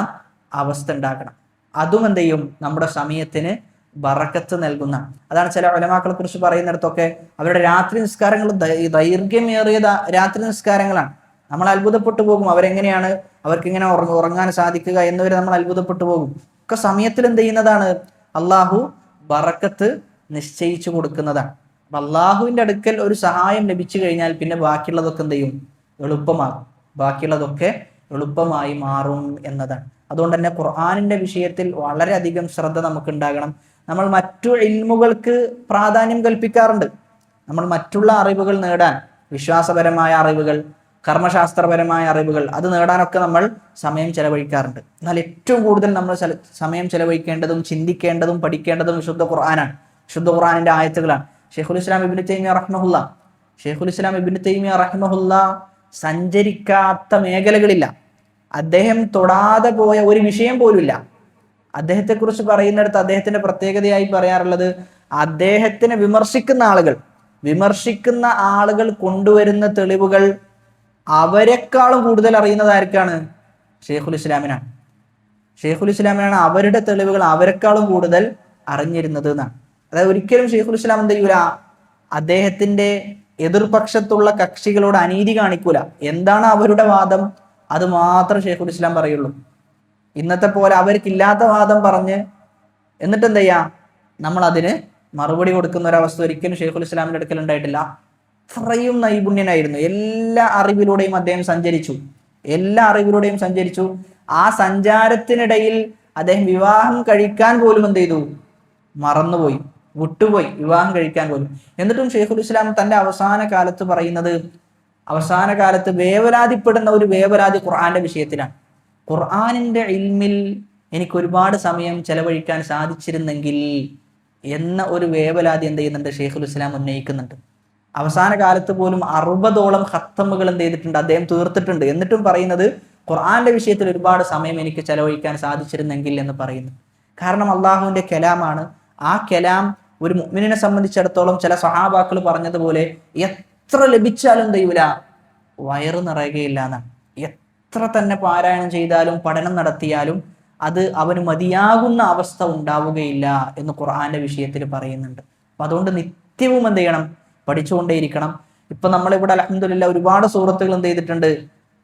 അവസ്ഥ ഉണ്ടാകണം. അതും എന്ത് ചെയ്യും, നമ്മുടെ സമയത്തിന് ബറക്കത്ത് നൽകുന്ന. അതാണ് ചില ഉലമാക്കളെ കുറിച്ച് പറയുന്നിടത്തൊക്കെ അവരുടെ രാത്രി നിസ്കാരങ്ങൾ ദൈർഘ്യമേറിയ രാത്രി നിസ്കാരങ്ങളാണ്. നമ്മൾ അത്ഭുതപ്പെട്ടു പോകും, അവരെങ്ങനെയാണ് അവർക്ക് ഇങ്ങനെ ഉറങ്ങാൻ സാധിക്കുക എന്നവരെ നമ്മൾ അത്ഭുതപ്പെട്ടു പോകും. ഒക്കെ സമയത്തിൽ എന്ത് ചെയ്യുന്നതാണ്, അള്ളാഹു ബറക്കത്ത് നിശ്ചയിച്ചു കൊടുക്കുന്നതാണ്. അപ്പൊ അള്ളാഹുവിന്റെ അടുക്കൽ ഒരു സഹായം ലഭിച്ചു കഴിഞ്ഞാൽ പിന്നെ ബാക്കിയുള്ളതൊക്കെ എന്ത് ചെയ്യും, എളുപ്പമാകും, ബാക്കിയുള്ളതൊക്കെ എളുപ്പമായി മാറും എന്നതാണ്. അതുകൊണ്ട് തന്നെ ഖുർആനിന്റെ വിഷയത്തിൽ വളരെയധികം ശ്രദ്ധ നമുക്ക് ഉണ്ടാകണം. നമ്മൾ മറ്റു ഇൽമുകൾക്ക് പ്രാധാന്യം കൽപ്പിക്കാറുണ്ട്. നമ്മൾ മറ്റുള്ള അറിവുകൾ നേടാൻ, വിശ്വാസപരമായ അറിവുകൾ, കർമ്മശാസ്ത്രപരമായ അറിവുകൾ, അത് നേടാനൊക്കെ നമ്മൾ സമയം ചെലവഴിക്കാറുണ്ട്. എന്നാൽ ഏറ്റവും കൂടുതൽ നമ്മൾ സമയം ചെലവഴിക്കേണ്ടതും ചിന്തിക്കേണ്ടതും പഠിക്കേണ്ടതും വിശുദ്ധ ഖുർആനാണ്, വിശുദ്ധ ഖുർആനിന്റെ ആയത്തുകളാണ്. ഷെയ്ഖുൽ ഇസ്ലാം ഇബ്നു തൈമിയ റഹിമഹുല്ല സഞ്ചരിക്കാത്ത മേഖലകളില്ല, അദ്ദേഹം തൊടാതെ പോയ ഒരു വിഷയം പോലുമില്ല. അദ്ദേഹത്തെക്കുറിച്ച് പറയുന്നിടത്ത് അദ്ദേഹത്തിന്റെ പ്രത്യേകതയായി പറയാറുള്ളത്, അദ്ദേഹത്തിനെ വിമർശിക്കുന്ന ആളുകൾ കൊണ്ടുവരുന്ന തെളിവുകൾ അവരെക്കാളും കൂടുതൽ അറിയുന്നത് ആർക്കാണ്? ഷെയ്ഖുൽ ഇസ്ലാമിനാണ് അവരുടെ തെളിവുകൾ അവരെക്കാളും കൂടുതൽ അറിഞ്ഞിരുന്നത് എന്നാണ്. അതായത് ഒരിക്കലും ഷെയ്ഖുൽ ഇസ്ലാം എന്ത് ചെയ്യൂല, അദ്ദേഹത്തിന്റെ എതിർപക്ഷത്തുള്ള കക്ഷികളോട് അനീതി കാണിക്കൂല. എന്താണ് അവരുടെ വാദം, അത് മാത്രം ഷെയ്ഖുൽ ഇസ്ലാം പറയുള്ളൂ. ഇന്നത്തെ പോലെ അവർക്കില്ലാത്ത വാദം പറഞ്ഞ് എന്നിട്ട് എന്ത് ചെയ്യാ, നമ്മൾ അതിന് മറുപടി കൊടുക്കുന്ന ഒരവസ്ഥ ഒരിക്കലും ഷെയ്ഖുൽ ഇസ്ലാമിന്റെ അടുക്കൽ ഉണ്ടായിട്ടില്ല. അത്രയും നൈപുണ്യനായിരുന്നു. എല്ലാ അറിവിലൂടെയും അദ്ദേഹം സഞ്ചരിച്ചു. ആ സഞ്ചാരത്തിനിടയിൽ അദ്ദേഹം വിവാഹം കഴിക്കാൻ പോലും എന്ത് ചെയ്തു, മറന്നുപോയി, വിട്ടുപോയി വിവാഹം കഴിക്കാൻ പോലും. എന്നിട്ടും ഷെയ്ഖുൽ ഇസ്ലാം തന്റെ അവസാന കാലത്ത് പറയുന്നത്, അവസാന കാലത്ത് വേവലാതിപ്പെടുന്ന ഒരു വേവലാതി ഖുർആന്റെ വിഷയത്തിലാണ്. ഖുർആനിന്റെ ഇൽമിൽ എനിക്ക് ഒരുപാട് സമയം ചെലവഴിക്കാൻ സാധിച്ചിരുന്നെങ്കിൽ എന്ന ഒരു വേവലാതി എന്ത് ചെയ്യുന്നുണ്ട്, ഷെയ്ഖുൽ ഇസ്ലാം ഉന്നയിക്കുന്നുണ്ട്. അവസാന കാലത്ത് പോലും 60ഓളം ഖത്തമുകൾ എന്ത് ചെയ്തിട്ടുണ്ട്, അദ്ദേഹം തീർത്തിട്ടുണ്ട്. എന്നിട്ടും പറയുന്നത് ഖുർആന്റെ വിഷയത്തിൽ ഒരുപാട് സമയം എനിക്ക് ചെലവഴിക്കാൻ സാധിച്ചിരുന്നെങ്കിൽ എന്ന് പറയുന്നു. കാരണം അള്ളാഹുവിന്റെ കലാമാണ്. ആ കലാം ഒരു മുഅ്മിനിനെ സംബന്ധിച്ചിടത്തോളം ചില സ്വഹാബാക്കൾ പറഞ്ഞതുപോലെ എത്ര ലഭിച്ചാലും എന്ത് ചെയ്യൂല, വയറ് നിറയുകയില്ല എന്നാണ്. എത്ര തന്നെ പാരായണം ചെയ്താലും പഠനം നടത്തിയാലും അത് അവന് മതിയാകുന്ന അവസ്ഥ ഉണ്ടാവുകയില്ല എന്ന് ഖുർആന്റെ വിഷയത്തിൽ പറയുന്നുണ്ട്. അപ്പൊ അതുകൊണ്ട് നിത്യവും എന്ത് ചെയ്യണം, പഠിച്ചുകൊണ്ടേയിരിക്കണം. ഇപ്പൊ നമ്മളിവിടെ അൽഹംദുലില്ലാഹ് ഒരുപാട് സൂറത്തുകൾ എന്ത് ചെയ്തിട്ടുണ്ട്,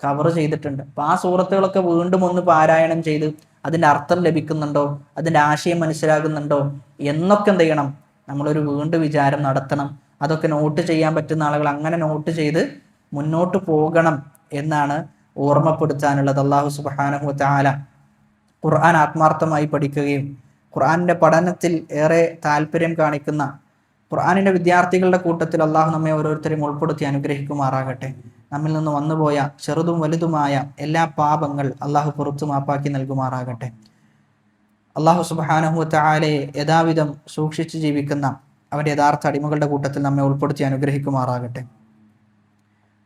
കവർ ചെയ്തിട്ടുണ്ട്. അപ്പൊ ആ സൂറത്തുകളൊക്കെ വീണ്ടും ഒന്ന് പാരായണം ചെയ്ത് അതിന്റെ അർത്ഥം ലഭിക്കുന്നുണ്ടോ, അതിന്റെ ആശയം മനസ്സിലാകുന്നുണ്ടോ എന്നൊക്കെ എന്ത് ചെയ്യണം, നമ്മളൊരു വീണ്ടും വിചാരം നടത്തണം. അതൊക്കെ നോട്ട് ചെയ്യാൻ പറ്റുന്ന ആളുകൾ അങ്ങനെ നോട്ട് ചെയ്ത് മുന്നോട്ട് പോകണം എന്നാണ് ഓർമ്മപ്പെടുത്താനുള്ളത്. അല്ലാഹു സുബ്ഹാനഹു വ തആല ഖുർആൻ ആത്മാർത്ഥമായി പഠിക്കുകയും ഖുർആനിന്റെ പഠനത്തിൽ ഏറെ താല്പര്യം കാണിക്കുന്ന ഖുർആനിന്റെ വിദ്യാർത്ഥികളുടെ കൂട്ടത്തിൽ അള്ളാഹു നമ്മെ ഓരോരുത്തരെയും ഉൾപ്പെടുത്തി അനുഗ്രഹിക്കുമാറാകട്ടെ. നമ്മിൽ നിന്ന് വന്നുപോയ ചെറുതും വലുതുമായ എല്ലാ പാപങ്ങൾ അള്ളാഹു പുറത്തു മാപ്പാക്കി നൽകുമാറാകട്ടെ. അള്ളാഹു സുബ്ഹാനഹു വ തആലയെ യഥാവിധം സൂക്ഷിച്ച് ജീവിക്കുന്ന അവന്റെ യഥാർത്ഥ അടിമകളുടെ കൂട്ടത്തിൽ നമ്മെ ഉൾപ്പെടുത്തി അനുഗ്രഹിക്കുമാറാകട്ടെ.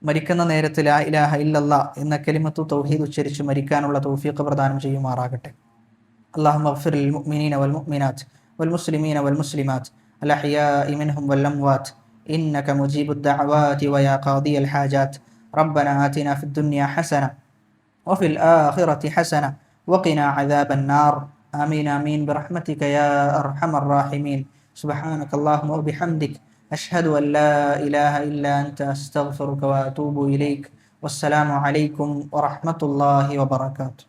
മരിക്കുന്ന നേരത്തിൽ ലാ ഇലാഹ ഇല്ലല്ലാ എന്ന കലിമത്തു തൗഹീദ് ഉച്ചരിച്ച് മരിക്കാനുള്ള തൗഫീഖ് പ്രദാനം ചെയ്യുമാറാകട്ടെ. അല്ലാഹുമ്മ ഗ്ഫിർ ലിൽ മുഅ്മിനീന വൽ മുഅ്മിനാത്ത് വൽ മുസ്ലിമീന വൽ മുസ്ലിമാത്ത് الأحياء منهم والأموات إنك مجيب الدعوات ويا قاضي الحاجات ربنا آتنا في الدنيا حسنة وفي الآخرة حسنة وقنا عذاب النار آمين آمين برحمتك يا أرحم الراحمين سبحانك اللهم وبحمدك أشهد أن لا إله إلا أنت أستغفرك وأتوب إليك والسلام عليكم ورحمة الله وبركاته.